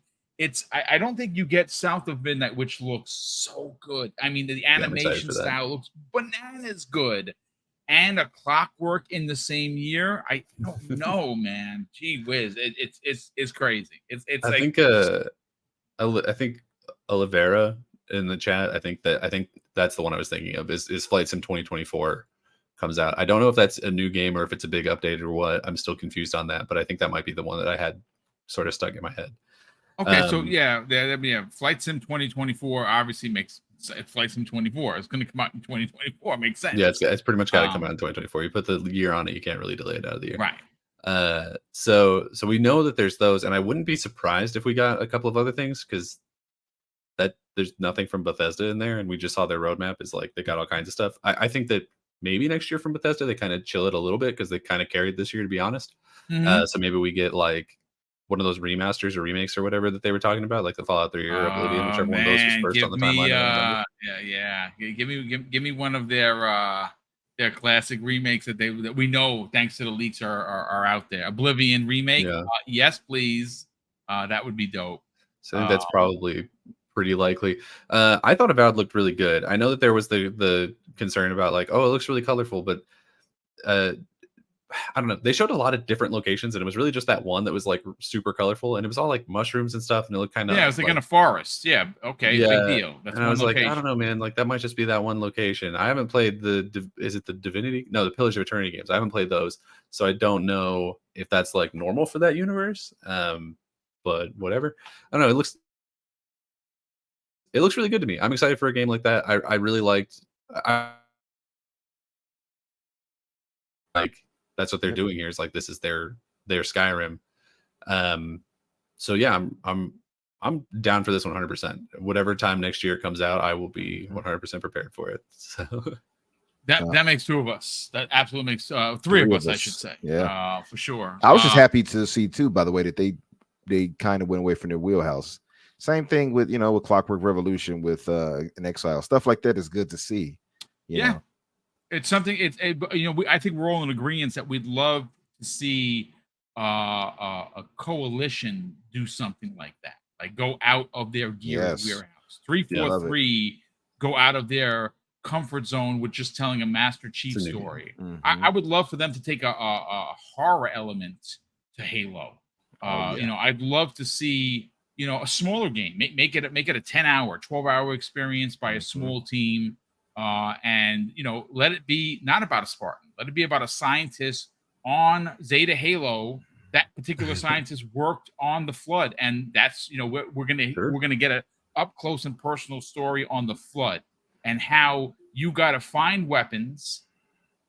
I don't think you get South of Midnight, which looks so good. I mean, the animation style looks bananas good, and a Clockwork in the same year. I don't know, man. Gee whiz, it's crazy. I think Oliveira in the chat. I think that's the one I was thinking of. Is Flight Sim 2024 comes out. I don't know if that's a new game or if it's a big update or what. I'm still confused on that, but I think that might be the one that I had sort of stuck in my head. Okay, so Flight Sim 2024 obviously makes Flight Sim 24. It's going to come out in 2024. Makes sense. Yeah, it's pretty much got to come out in 2024. You put the year on it, you can't really delay it out of the year. Right. So we know that there's those, and I wouldn't be surprised if we got a couple of other things because there's nothing from Bethesda in there, and we just saw their roadmap is like they got all kinds of stuff. I think that maybe next year from Bethesda they kind of chill it a little bit because they kind of carried this year, to be honest. Mm-hmm. So maybe we get like one of those remasters or remakes or whatever that they were talking about, like the Fallout 3 or Oblivion, whichever one of those was first on the timeline. Give me one of their classic remakes that we know thanks to the leaks are out there. Oblivion remake, yes, please. That would be dope. So I think that's probably pretty likely. I thought Avowed looked really good. I know that there was the concern about like, oh, it looks really colorful, but I don't know. They showed a lot of different locations, and it was really just that one that was like super colorful, and it was all like mushrooms and stuff, and it looked kind of it was like in a forest. Yeah, okay, big deal. That's and I was location. Like, I don't know, man. Like that might just be that one location. I haven't played is it the Divinity? No, the Pillars of Eternity games. I haven't played those, so I don't know if that's like normal for that universe. But whatever. I don't know. It looks really good to me. I'm excited for a game like that. I really liked. That's what they're doing here. Is like this is their Skyrim. So yeah, I'm down for this 100%. Whatever time next year comes out, I will be 100% prepared for it. So that makes two of us. That absolutely makes three of us, I should say. Yeah, for sure. I was just happy to see too, by the way, that they kind of went away from their wheelhouse. Same thing with with Clockwork Revolution, with an Exile, stuff like that is good to see. You know? It's something. I think we're all in agreement that we'd love to see a coalition do something like that, like go out of their gear warehouse. 343 go out of their comfort zone with just telling a Master Chief story. Mm-hmm. I would love for them to take a horror element to Halo. I'd love to see a smaller game. Make it a 10-hour, 12-hour experience by a small team. And let it be not about a Spartan. Let it be about a scientist on Zeta Halo. That particular scientist worked on the Flood, and that's we're gonna get a up close and personal story on the Flood and how you got to find weapons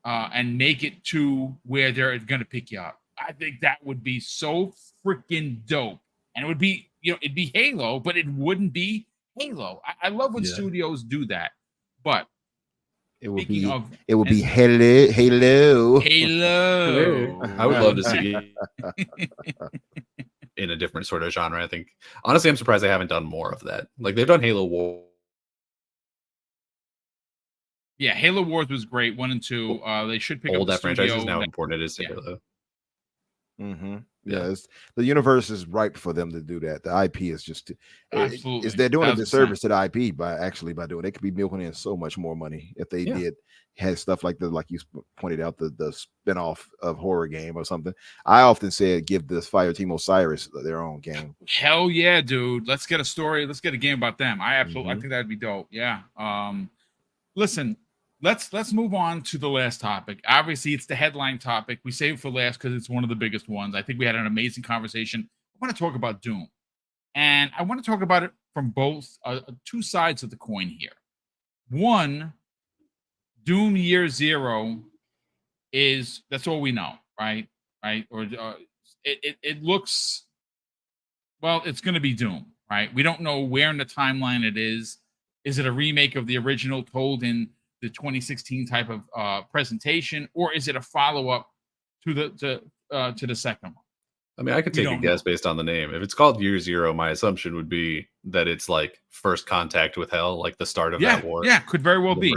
and make it to where they're gonna pick you up. I think that would be so freaking dope, and it would be it'd be Halo, but it wouldn't be Halo. I love when studios do that, but. It would be Halo. I would love to see in a different sort of genre. I think honestly, I'm surprised they haven't done more of that. Like they've done Halo War. Yeah, Halo Wars was great, 1 and 2. They should pick up the That franchise is studio. how important it is to Yeah. Halo. Mm-hmm. Yeah. Yeah, the universe is ripe for them to do that. The IP is just Absolutely. they're doing a 1000%. disservice to the IP by doing it. They could be milking in so much more money if they had stuff like like you pointed out, the spin-off of horror game or something. I often said give this Fireteam Osiris their own game. Hell yeah, dude. Let's get a story. Let's get a game about them. I think that'd be dope. Yeah. Listen, let's move on to the last topic. Obviously, it's the headline topic. We saved it for last because it's one of the biggest ones. I think we had an amazing conversation. I want to talk about Doom, and I want to talk about it from both two sides of the coin here. One, Doom Year Zero that's all we know, right? Or it looks, well, it's going to be Doom, right? We don't know where in the timeline it is. Is it a remake of the original told in the 2016 type of presentation, or is it a follow-up to the second one? I mean, I could take a guess based on the name. If it's called Year Zero, my assumption would be that it's like first contact with hell, like the start of that war. Yeah, could very well be.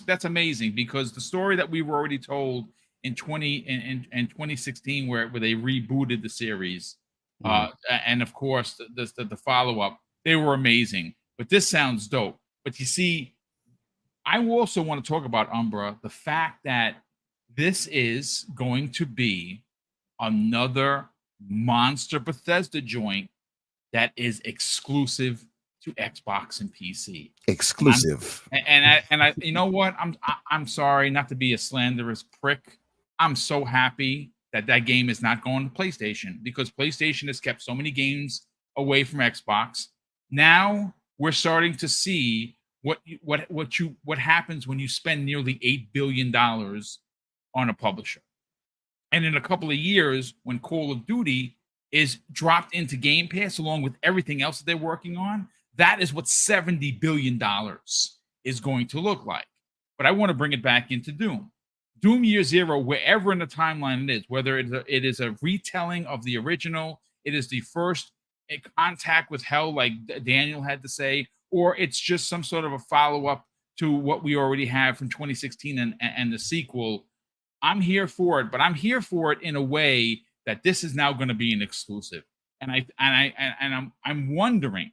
That's amazing, because the story that we were already told in 2016, where they rebooted the series, and of course the follow-up, they were amazing. But this sounds dope. But you see, I also want to talk about Umbra, the fact that this is going to be another monster Bethesda joint that is exclusive to Xbox and PC. Exclusive. And I you know what? I'm sorry not to be a slanderous prick. I'm so happy that game is not going to PlayStation, because PlayStation has kept so many games away from Xbox. Now we're starting to see what happens when you spend nearly $8 billion on a publisher. And in a couple of years, when Call of Duty is dropped into Game Pass along with everything else that they're working on, that is what $70 billion is going to look like. But I want to bring it back into Doom. Doom Year Zero, wherever in the timeline it is, whether it is a retelling of the original, it is the first contact with hell, like Daniel had to say, or it's just some sort of a follow-up to what we already have from 2016 and the sequel. I'm here for it, but I'm here for it in a way that this is now going to be an exclusive. And I'm wondering,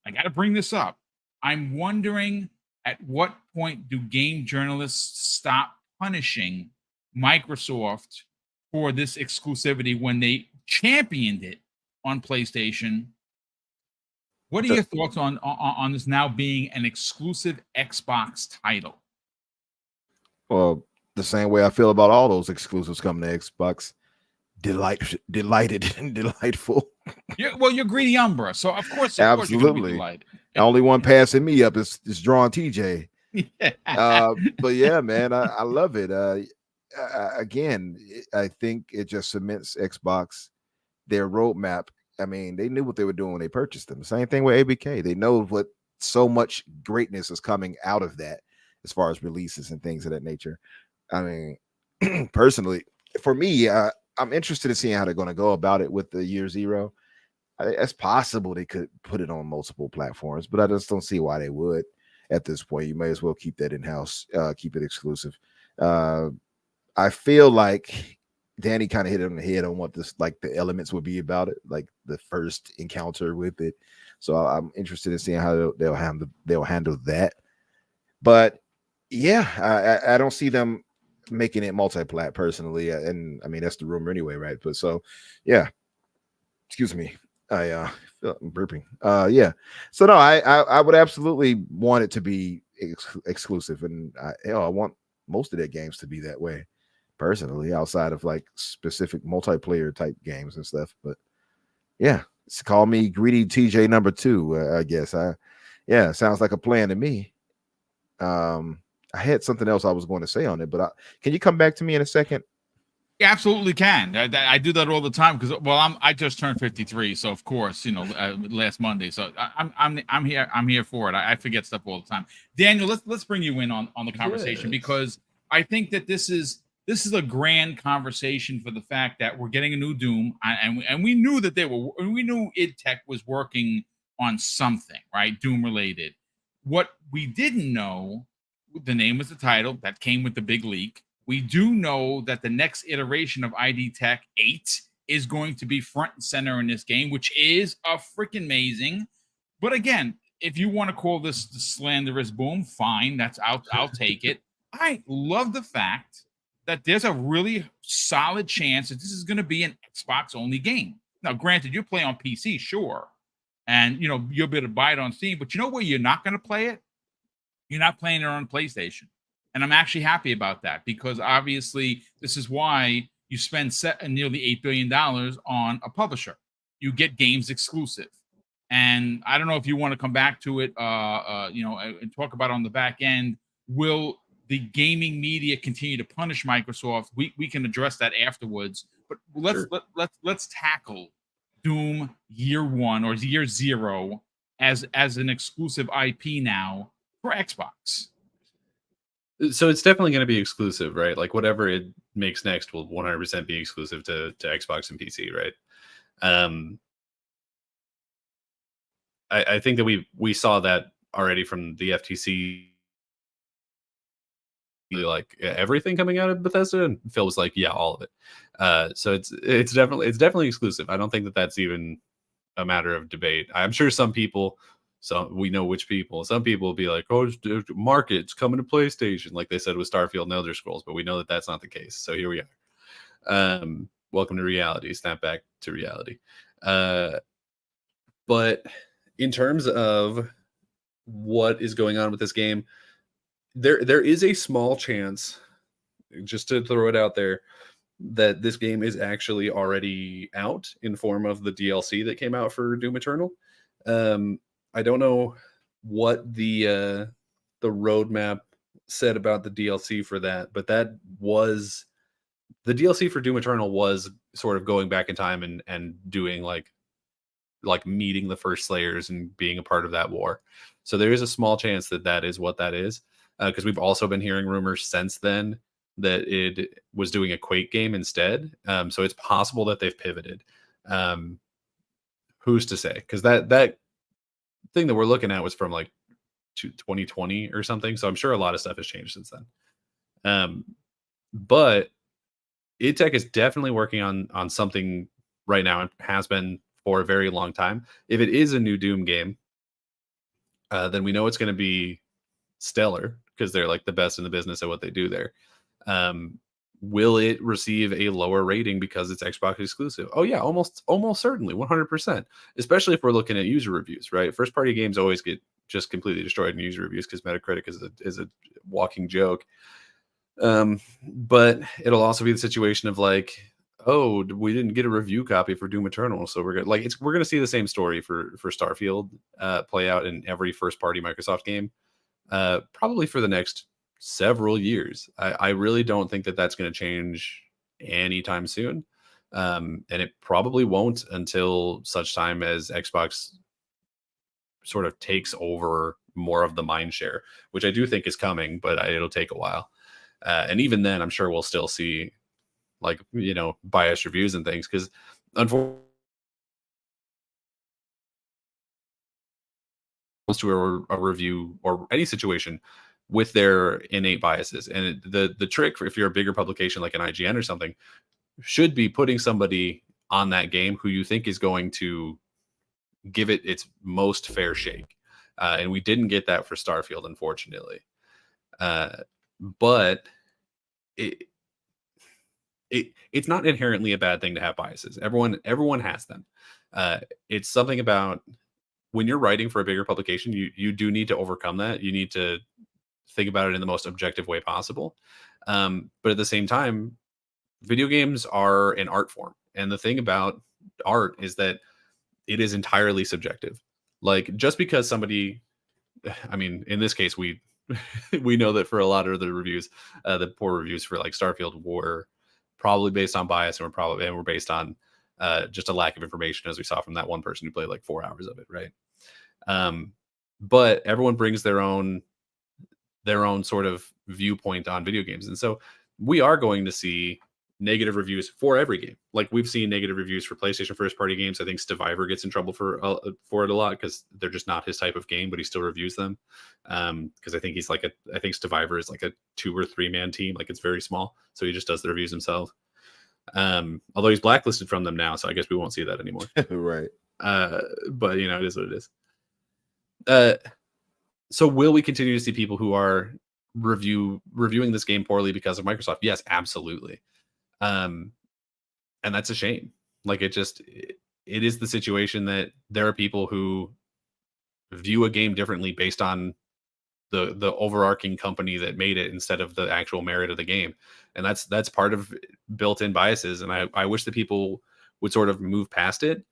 I got to bring this up. I'm wondering, at what point do game journalists stop punishing Microsoft for this exclusivity when they championed it on PlayStation? What are your thoughts on this now being an exclusive Xbox title? Well, the same way I feel about all those exclusives coming to Xbox. Delighted and delightful. You're greedy Umbra, so of course absolutely. The only one passing me up is Drawn TJ. But yeah, man, I love it. Again, I think it just cements Xbox, their roadmap. I mean, they knew what they were doing when they purchased them. Same thing with ABK. They know what so much greatness is coming out of that as far as releases and things of that nature. I mean, personally, for me, I'm interested in seeing how they're going to go about it with the Year Zero. It's possible they could put it on multiple platforms, but I just don't see why they would at this point. You may as well keep that in-house, keep it exclusive. I feel like Danny kind of hit it on the head on what this, like, the elements would be about it, like the first encounter with it. So I'm interested in seeing how they'll handle that. But yeah, I don't see them making it multi-plat personally, and I mean that's the rumor anyway, right? But so yeah, excuse me, I feel I'm burping. Yeah, so no, I would absolutely want it to be exclusive, and I want most of their games to be that way personally, outside of like specific multiplayer type games and stuff. But yeah, call me greedy TJ number 2, I guess. Yeah, sounds like a plan to me. I had something else I was going to say on it, but can you come back to me in a second? You absolutely can. I do that all the time because, well, I just turned 53, so of course, last Monday. So I'm here for it. I forget stuff all the time. Daniel, let's bring you in on the conversation, because I think that this is this is a grand conversation for the fact that we're getting a new Doom, and we knew that we knew id Tech was working on something, right, Doom related. What we didn't know, the name was the title that came with the big leak. We do know that the next iteration of ID Tech 8 is going to be front and center in this game, which is a freaking amazing. But again, if you want to call this the slanderous Boom, fine. I'll take it. I love the fact that there's a really solid chance that this is going to be an Xbox only game. Now, granted, you play on PC, sure, and you'll be able to buy it on Steam, but you know where you're not going to play it? You're not playing it on PlayStation. And I'm actually happy about that, because obviously this is why you spend nearly $8 billion on a publisher. You get games exclusive. And I don't know if you want to come back to it, and talk about on the back end. Will the gaming media continue to punish Microsoft? We can address that afterwards. But let's tackle Doom year 1 or year 0 as an exclusive IP now for Xbox. So it's definitely going to be exclusive, right? Like whatever it makes next will 100% be exclusive to Xbox and PC, right? I think that we saw that already from the FTC, like everything coming out of Bethesda, and Phil was like, yeah, all of it. So it's definitely exclusive. I don't think that that's even a matter of debate. I'm sure some people, so we know which people, some people will be like, oh, market's coming to PlayStation, like they said with Starfield and Elder Scrolls, but we know that that's not the case. So here we are. Welcome to reality. Snap back to reality. But in terms of what is going on with this game, there is a small chance, just to throw it out there, that this game is actually already out in form of the DLC that came out for Doom Eternal. I don't know what the roadmap said about the DLC for that, but that was the DLC for Doom Eternal was sort of going back in time and doing like meeting the first Slayers and being a part of that war. So there is a small chance that that is what that is, because we've also been hearing rumors since then that it was doing a Quake game instead. So it's possible that they've pivoted. Who's to say? Because that thing that we're looking at was from like 2020 or something. So I'm sure a lot of stuff has changed since then. But id Tech is definitely working on something right now, and has been for a very long time. If it is a new Doom game, then we know it's going to be stellar, because they're like the best in the business at what they do there. Will it receive a lower rating because it's Xbox exclusive? Oh yeah, almost certainly, 100%. Especially if we're looking at user reviews, right? First party games always get just completely destroyed in user reviews because Metacritic is a walking joke. But it'll also be the situation of like, oh, we didn't get a review copy for Doom Eternal, so we're gonna see the same story for Starfield play out in every first party Microsoft game, probably for the next several years. I really don't think that that's going to change anytime soon, and it probably won't until such time as Xbox sort of takes over more of the mind share, which I do think is coming, but it'll take a while. And even then, I'm sure we'll still see like, biased reviews and things, because unfortunately to a review or any situation with their innate biases. And the trick, if you're a bigger publication like an IGN or something, should be putting somebody on that game who you think is going to give it its most fair shake. And we didn't get that for Starfield, unfortunately. But it's not inherently a bad thing to have biases. Everyone has them. It's something about when you're writing for a bigger publication, you do need to overcome that. You need to think about it in the most objective way possible. But at the same time, video games are an art form. And the thing about art is that it is entirely subjective. Like, just because somebody, I mean, in this case, we know that for a lot of the reviews, the poor reviews for like Starfield were probably based on bias, and were based on just a lack of information, as we saw from that one person who played like 4 hours of it, right? But everyone brings their own sort of viewpoint on video games, and so we are going to see negative reviews for every game. Like we've seen negative reviews for PlayStation first party games. I think Stevivor gets in trouble for it a lot because they're just not his type of game, but he still reviews them. Because I think he's like I think Stevivor is like a 2 or 3 man team. Like it's very small, so he just does the reviews himself. Although he's blacklisted from them now, so I guess we won't see that anymore. Right. But it is what it is. So will we continue to see people who are reviewing this game poorly because of Microsoft? Yes, absolutely. And that's a shame. Like it is the situation that there are people who view a game differently based on the overarching company that made it instead of the actual merit of the game. And that's part of built-in biases. And I wish that people would sort of move past it.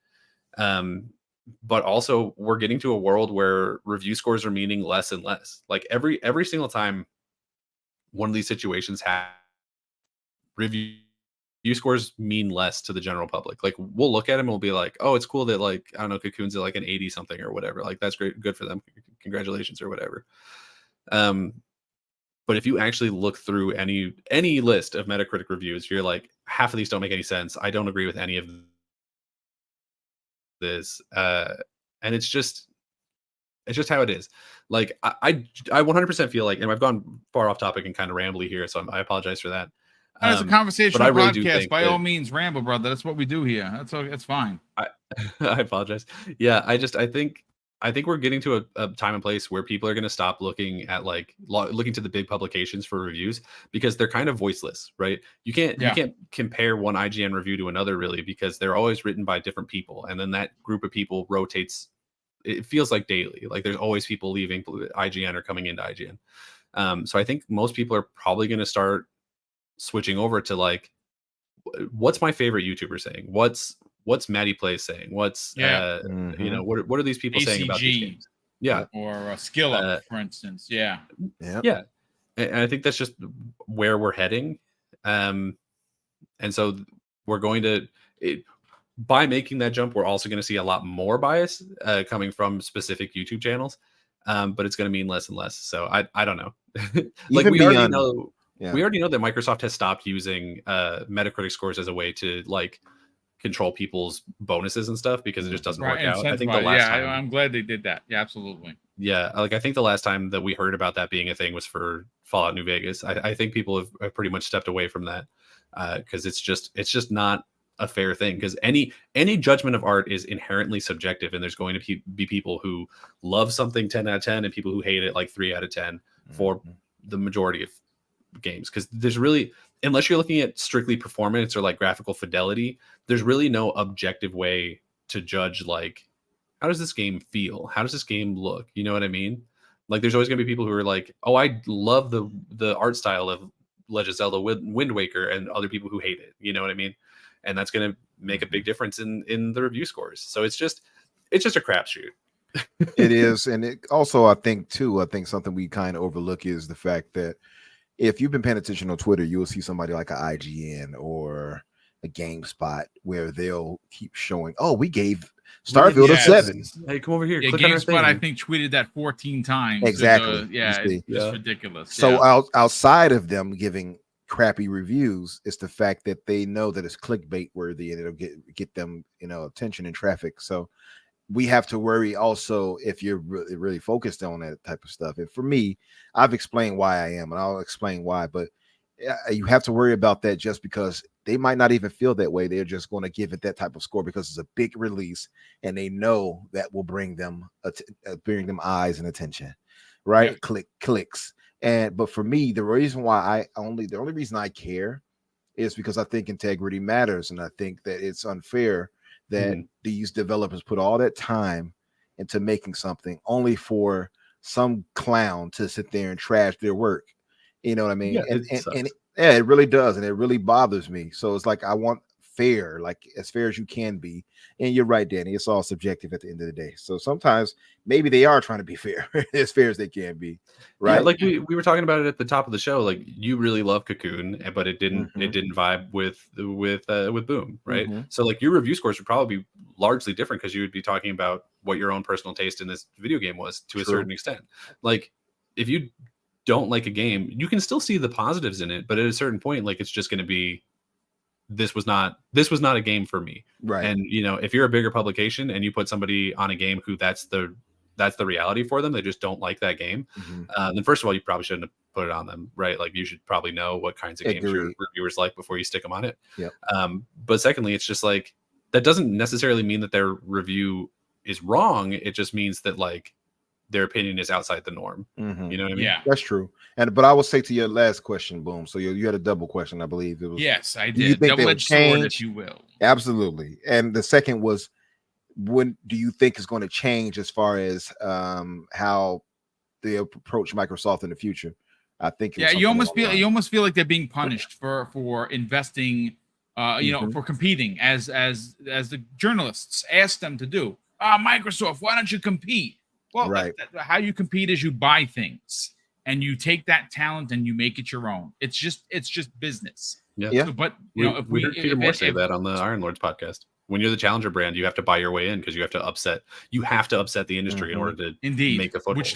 But also we're getting to a world where review scores are meaning less and less. Like every single time one of these situations have review scores mean less to the general public. Like we'll look at them and we'll be like, oh, it's cool that like, I don't know, Cocoon's at like an 80 something or whatever. Like that's great. Good for them. Congratulations or whatever. But if you actually look through any list of Metacritic reviews, you're like, half of these don't make any sense. I don't agree with any of this. And it's just how it is. Like I 100% feel like, and I've gone far off topic and kind of rambly here, so I apologize for that. It's a conversational really podcast. By all means, ramble, brother. That's what we do here. That's fine. I apologize. Yeah, I think we're getting to a time and place where people are going to stop looking at looking to the big publications for reviews because they're kind of voiceless, right? You can't compare one IGN review to another really because they're always written by different people, and then that group of people rotates. It feels like daily. Like there's always people leaving IGN or coming into IGN. So I think most people are probably going to start switching over to like, what's my favorite YouTuber saying? What's Maddie Plays saying? What's what are these people saying about these games? Yeah, or Skill Up, for instance. Yeah. And I think that's just where we're heading. And so we're going to by making that jump, we're also going to see a lot more bias coming from specific YouTube channels. But it's going to mean less and less. So I don't know. Like we already know. Yeah. We already know that Microsoft has stopped using Metacritic scores as a way to like control people's bonuses and stuff because it just doesn't work out. I think the last time, I'm glad they did that. Yeah, absolutely. Yeah, like I think the last time that we heard about that being a thing was for Fallout New Vegas. I think people have pretty much stepped away from that because it's just not a fair thing. Because any judgment of art is inherently subjective, and there's going to be people who love something 10 out of 10 and people who hate it like 3 out of 10 for the majority of games. Because there's really, unless you're looking at strictly performance or like graphical fidelity, there's really no objective way to judge like, how does this game feel? How does this game look? You know what I mean? Like there's always gonna be people who are like, oh, I love the art style of Legend of Zelda Wind Waker, and other people who hate it. You know what I mean? And that's gonna make a big difference in the review scores. So it's just a crapshoot. It is. And it also, I think something we kind of overlook is the fact that if you've been paying attention on Twitter, you will see somebody like an IGN or a GameSpot where they'll keep showing, oh, we gave Starfield a 7. Hey, come over here. Yeah, GameSpot, I think, tweeted that 14 times. Exactly. It's ridiculous. So outside of them giving crappy reviews, it's the fact that they know that it's clickbait worthy and it'll get them, attention and traffic. So we have to worry also if you're really focused on that type of stuff. And for me, I've explained why I am, and I'll explain why, but you have to worry about that just because they might not even feel that way. They're just going to give it that type of score because it's a big release and they know that will bring them eyes and attention, right? Yeah. Clicks. But for me, the only reason I care is because I think integrity matters. And I think that it's unfair that these developers put all that time into making something only for some clown to sit there and trash their work. You know what I mean? Yeah, it really does. And it really bothers me. So it's like, I want fair, like as fair as you can be. And you're right, Danny, it's all subjective at the end of the day. So sometimes maybe they are trying to be fair, as fair as they can be. Right. Yeah, like we were talking about it at the top of the show. Like you really love Cocoon, but it didn't vibe with Boom, right? So like your review scores would probably be largely different because you would be talking about what your own personal taste in this video game was to a certain extent. Like if you don't like a game, you can still see the positives in it, but at a certain point, like it's just going to be, this was not a game for me. Right. And if you're a bigger publication and you put somebody on a game who that's the reality for them, they just don't like that game. Then first of all, you probably shouldn't have put it on them, right? Like you should probably know what kinds of games your reviewers like before you stick them on it. Yep. But secondly, it's just like, that doesn't necessarily mean that their review is wrong. It just means that like their opinion is outside the norm. You know what I mean? Yeah, that's true. But I will say to your last question, Boom. So you had a double question, I believe it was. Yes, I do you did. think Double-edged sword, if you will. Absolutely. And the second was, when do you think is going to change as far as how they approach Microsoft in the future? I think you almost feel like they're being punished for investing, for competing as the journalists asked them to do. Microsoft, why don't you compete? Well, right. How you compete is you buy things and you take that talent and you make it your own. It's just business. Yeah. So, but we heard Peter Moore say that on the Iron Lords podcast. When you're the challenger brand, you have to buy your way in because you have to upset the industry in order to make a foothold. Which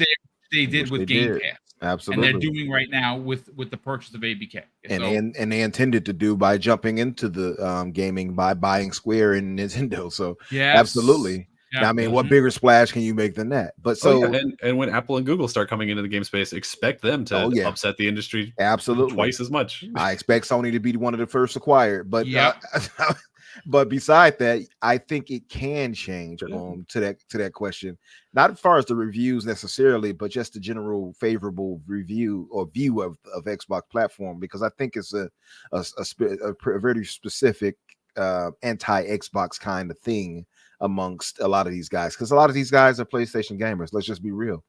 they did with Game Pass. Absolutely. And they're doing right now with the purchase of ABK. And they intended to do by jumping into the gaming by buying Square and Nintendo. So absolutely. Yeah. Now, I mean, what bigger splash can you make than that? But and when Apple and Google start coming into the game space, expect them to upset the industry twice as much. I expect Sony to be one of the first acquired. But but beside that, I think it can change to that question. Not as far as the reviews necessarily, but just the general favorable review or view of Xbox platform, because I think it's a very specific anti-Xbox kind of thing amongst a lot of these guys, because a lot of these guys are PlayStation gamers. Let's just be real.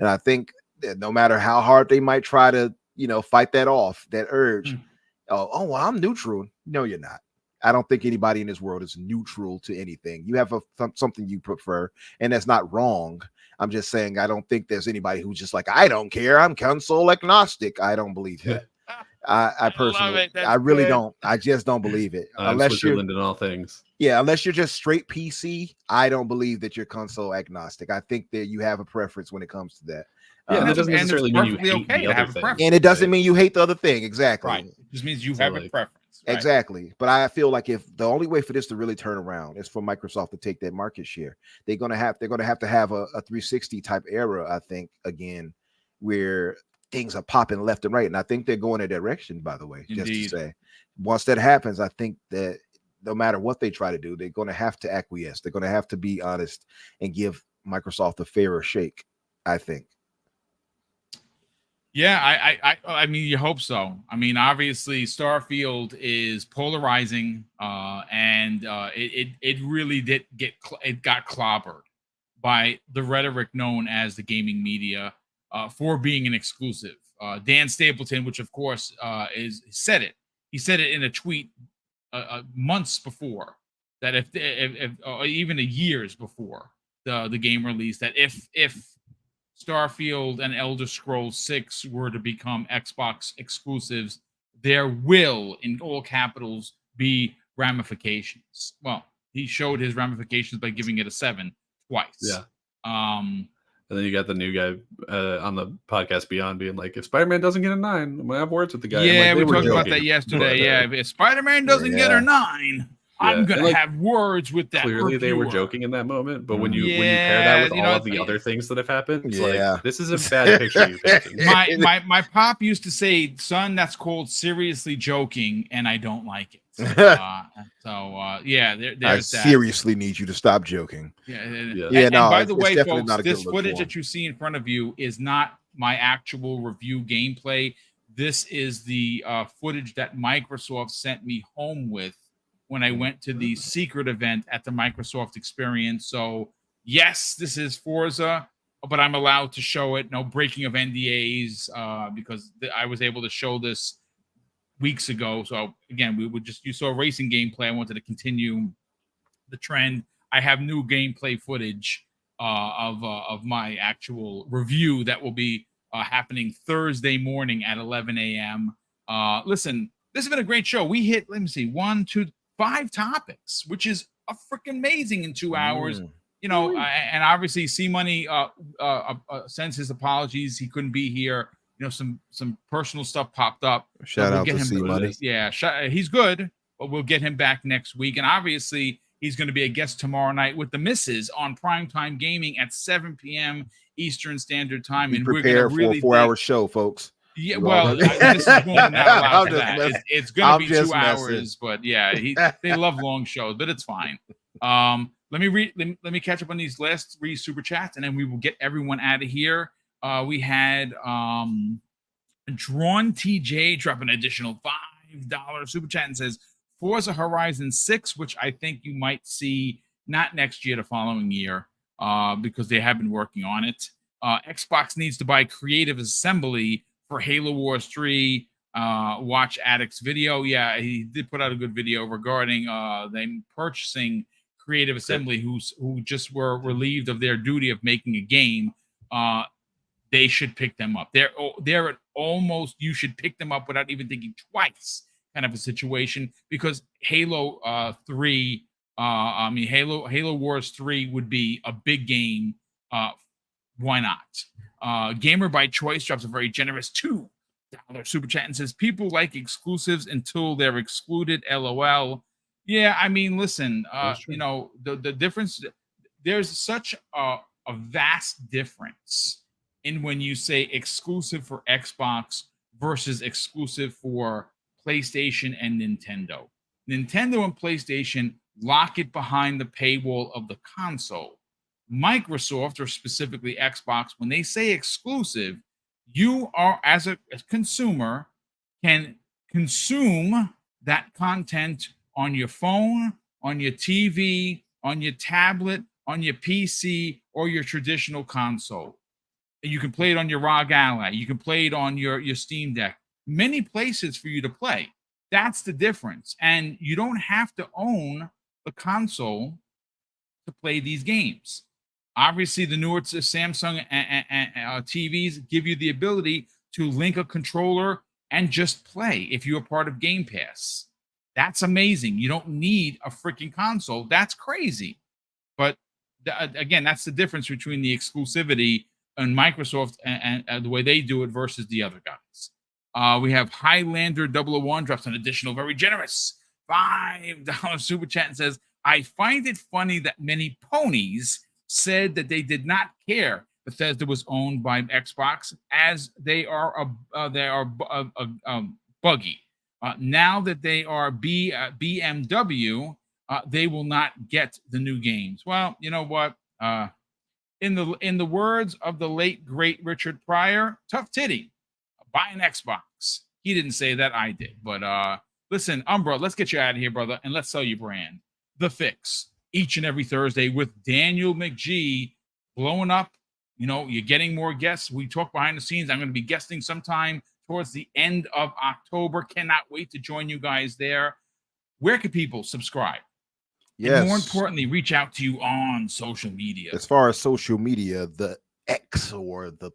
And I think that no matter how hard they might try to, fight that off, that urge, well, I'm neutral. No, you're not. I don't think anybody in this world is neutral to anything. You have something you prefer, and that's not wrong. I'm just saying I don't think there's anybody who's just like, I don't care, I'm console agnostic. I don't believe that. I personally, I really don't. I just don't believe it. Unless you're in all things. Yeah, unless you're just straight PC, I don't believe that you're console agnostic. I think that you have a preference when it comes to that. Yeah, that doesn't necessarily mean you hate the other thing. And it doesn't mean you hate the other thing. Exactly. Right. It just means you have a preference. Right? Exactly. But I feel like if the only way for this to really turn around is for Microsoft to take that market share, they're gonna have to have a 360 type era, I think, again, where things are popping left and right. And I think they're going in a direction, by the way. Indeed. Just to say, once that happens, I think that no matter what they try to do, they're going to have to acquiesce. They're going to have to be honest and give Microsoft a fairer shake, I think. Yeah, I mean, you hope so. I mean, obviously, Starfield is polarizing, and it really got clobbered by the rhetoric known as the gaming media for being an exclusive. Dan Stapleton, which of course said it. He said it in a tweet months before that, if even years before the game release, that if Starfield and Elder Scrolls 6 were to become Xbox exclusives, there will, in all capitals, be ramifications. Well, he showed his ramifications by giving it a 7 twice. Yeah. And then you got the new guy on the podcast Beyond being like, if Spider-Man doesn't get a 9, I'm gonna have words with the guy. Yeah, we talked about that yesterday. Yeah, if Spider-Man doesn't get a 9, I'm gonna have words with that. Clearly, they were joking in that moment, but when you pair that with all of the other things that have happened, it's like, this is a bad picture you're painting. My pop used to say, "Son, that's called seriously joking, and I don't like it." There's I seriously need you to stop joking. And by the way, folks, this footage that you see in front of you is not my actual review gameplay. This is the footage that Microsoft sent me home with when I went to the secret event at the Microsoft Experience. So yes, this is Forza, but I'm allowed to show it. No breaking of NDAs, because I was able to show this weeks ago. So again, you saw racing gameplay. I wanted to continue the trend. I have new gameplay footage of my actual review that will be happening Thursday morning at 11 a.m. Listen, this has been a great show. We hit, let me see, 1, 2, 5 topics, which is a freaking amazing in 2 hours. And obviously C Money sends his apologies. He couldn't be here. some personal stuff popped up. Shout we'll out get to him. C Money. Yeah, he's good, but we'll get him back next week. And obviously, he's going to be a guest tomorrow night with the missus on Primetime Gaming at 7 p.m. Eastern Standard Time. Be and we're prepared going to really for a 4-hour show, folks. Yeah, You well, all- this is Boom not allowed I'm for just that. messing. It's going to I'm be just 2 hours, messing. but yeah, they love long shows, but it's fine. Let me catch up on these last 3 super chats, and then we will get everyone out of here. We had Drawn TJ drop an additional $5 super chat and says Forza Horizon 6, which I think you might see not next year, the following year, because they have been working on it. Xbox needs to buy Creative Assembly for Halo Wars 3. Watch Addict's video. Yeah, he did put out a good video regarding them purchasing Creative Assembly, who just were relieved of their duty of making a game. They should pick them up. They're at almost, you should pick them up without even thinking twice kind of a situation, because Halo 3, Halo Wars 3 would be a big game. Why not? Gamer by Choice drops a very generous $2 super chat and says people like exclusives until they're excluded. LOL. Yeah, I mean, listen, the difference, there's such a vast difference in when you say exclusive for Xbox versus exclusive for PlayStation and Nintendo. Nintendo and PlayStation lock it behind the paywall of the console. Microsoft, or specifically Xbox, when they say exclusive, you are, as a consumer, can consume that content on your phone, on your TV, on your tablet, on your PC, or your traditional console. You can play it on your ROG Ally. You can play it on your Steam Deck. Many places for you to play. That's the difference. And you don't have to own the console to play these games. Obviously, the newer Samsung TVs give you the ability to link a controller and just play if you're part of Game Pass. That's amazing. You don't need a freaking console. That's crazy. But again, that's the difference between the exclusivity and Microsoft and the way they do it versus the other guys. We have Highlander 001 drops an additional very generous $5 super chat and says, I find it funny that many ponies said that they did not care Bethesda was owned by Xbox, as they are buggy. Now that they are BMW, they will not get the new games. Well, you know what? In the words of the late great Richard Pryor, tough titty, buy an Xbox. He didn't say that, I did. But listen, Umbra, let's get you out of here, brother, and let's sell your brand. The Fix, each and every Thursday with Daniel McGee blowing up. You know, you're getting more guests. We talk behind the scenes. I'm going to be guesting sometime towards the end of October. Cannot wait to join you guys there. Where can people subscribe? Yes. And more importantly, reach out to you on social media. As far as social media, the X or the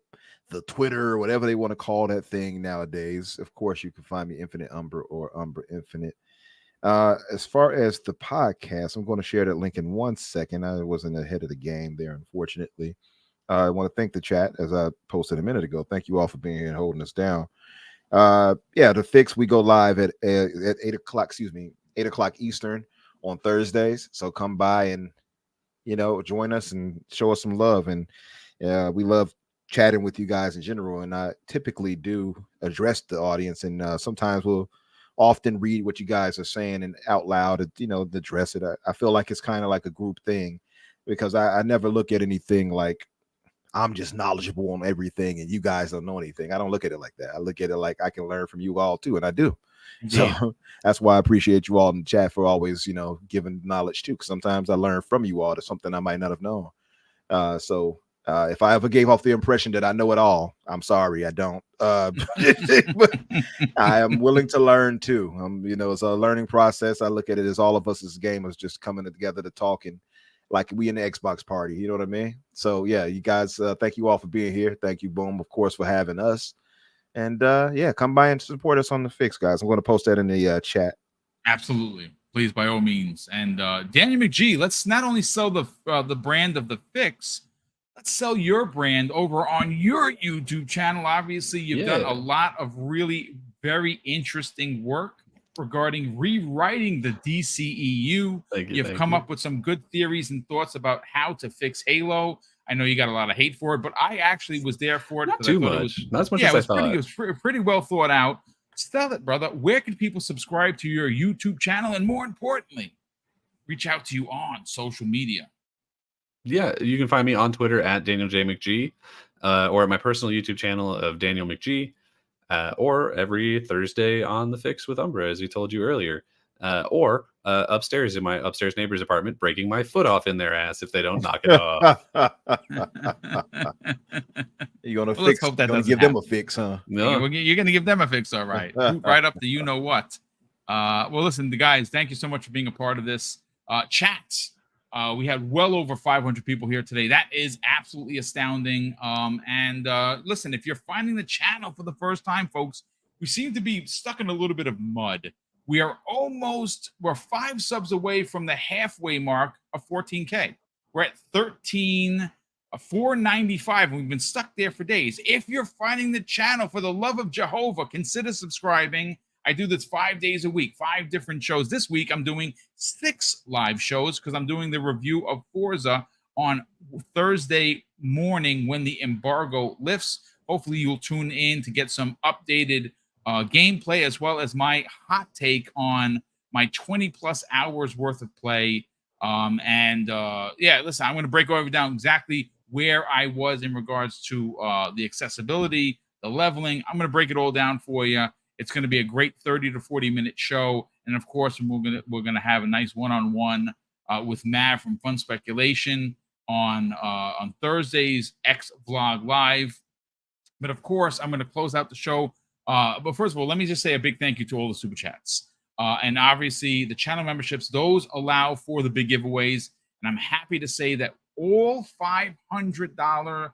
Twitter, or whatever they want to call that thing nowadays. Of course, you can find me Infinite Umbra or Umbra Infinite. As far as the podcast, I'm going to share that link in 1 second. I wasn't ahead of the game there, unfortunately. I want to thank the chat, as I posted a minute ago. Thank you all for being here and holding us down. The Fix, we go live at 8 o'clock, 8 o'clock Eastern on Thursdays. So come by and, join us and show us some love. And we love chatting with you guys in general. And I typically do address the audience, and sometimes we'll often read what you guys are saying and out loud, address it. I feel like it's kind of like a group thing, because I never look at anything like I'm just knowledgeable on everything and you guys don't know anything. I don't look at it like that. I look at it like I can learn from you all too, and I do. Yeah. So that's why I appreciate you all in the chat for always, giving knowledge too, because sometimes I learn from you all to something I might not have known. If I ever gave off the impression that I know it all, I'm sorry, I don't. But I am willing to learn too. It's a learning process. I look at it as all of us as gamers just coming together to talk, and like we in the Xbox party, you know what I mean? So yeah, you guys, thank you all for being here. Thank you, Boom, of course, for having us. And come by and support us on the Fix, guys. I'm going to post that in the chat. Absolutely, please, by all means. And Daniel McGee, let's not only sell the brand of the Fix, let's sell your brand over on your YouTube channel. Obviously, you've done a lot of really very interesting work regarding rewriting the DCEU. You've come up with some good theories and thoughts about how to fix Halo. I know you got a lot of hate for it, but I actually was there for it. Not too much. Not as much as I thought. It was pretty well thought out. Sell it, brother. Where can people subscribe to your YouTube channel? And more importantly, reach out to you on social media. Yeah, you can find me on Twitter at Daniel J. McG, or at my personal YouTube channel of Daniel McG, or every Thursday on The Fix with Umbra, as we told you earlier, or upstairs in my upstairs neighbor's apartment, breaking my foot off in their ass if they don't knock it off. You're gonna fix? Hope that give them a fix, huh? No, you're gonna give them a fix, all right. Right up to you know what. Well, listen, the guys, thank you so much for being a part of this chat. We had well over 500 people here today. That is absolutely astounding. Listen, if you're finding the channel for the first time, folks, we seem to be stuck in a little bit of mud. We're 5 subs away from the halfway mark of 14K. We're at 13,495, and we've been stuck there for days. If you're finding the channel, for the love of Jehovah, consider subscribing. I do this 5 days a week, 5 different shows. This week, I'm doing 6 live shows because I'm doing the review of Forza on Thursday morning when the embargo lifts. Hopefully, you'll tune in to get some updated gameplay, as well as my hot take on my 20-plus hours worth of play. Listen, I'm going to break down exactly where I was in regards to the accessibility, the leveling. I'm going to break it all down for you. It's going to be a great 30 to 40-minute show. And, of course, we're gonna have a nice one-on-one with Mav from Fun Speculation on Thursday's X Vlog Live. But, of course, I'm going to close out the show. But, first of all, let me just say a big thank you to all the Super Chats. And, obviously, the channel memberships, those allow for the big giveaways. And I'm happy to say that all $500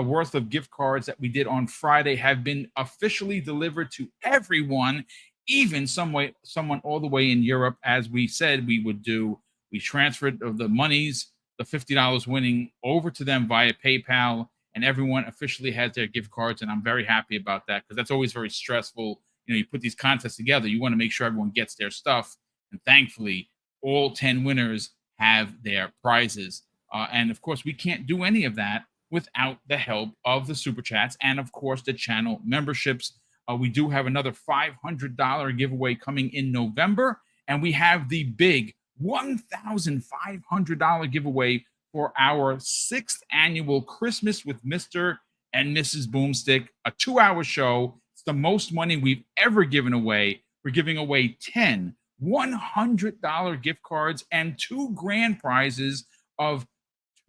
worth of gift cards that we did on Friday have been officially delivered to everyone, even someone all the way in Europe, as we said we would do. We transferred the monies, the $50 winning, over to them via PayPal, and everyone officially has their gift cards, and I'm very happy about that because that's always very stressful. You know, you put these contests together, you want to make sure everyone gets their stuff, and thankfully, all 10 winners have their prizes. And, of course, we can't do any of that without the help of the Super Chats and, of course, the channel memberships. We do have another $500 giveaway coming in November, and we have the big $1,500 giveaway for our 6th annual Christmas with Mr. and Mrs. Boomstick, a 2-hour show. It's the most money we've ever given away. We're giving away 10 $100 gift cards and 2 grand prizes of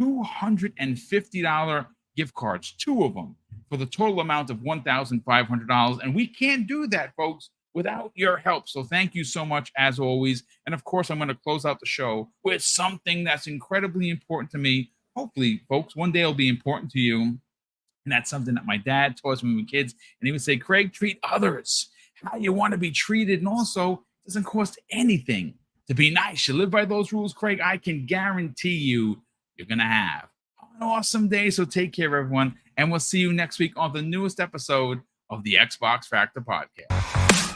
$250 gift cards, 2 of them, for the total amount of $1,500. And we can't do that, folks, without your help. So thank you so much, as always. And of course, I'm going to close out the show with something that's incredibly important to me. Hopefully, folks, one day it'll be important to you. And that's something that my dad taught us when we were kids. And he would say, Craig, treat others how you want to be treated. And also, it doesn't cost anything to be nice. You live by those rules, Craig. I can guarantee you, you're going to have an awesome day. So take care, everyone. And we'll see you next week on the newest episode of the Xbox Factor Podcast.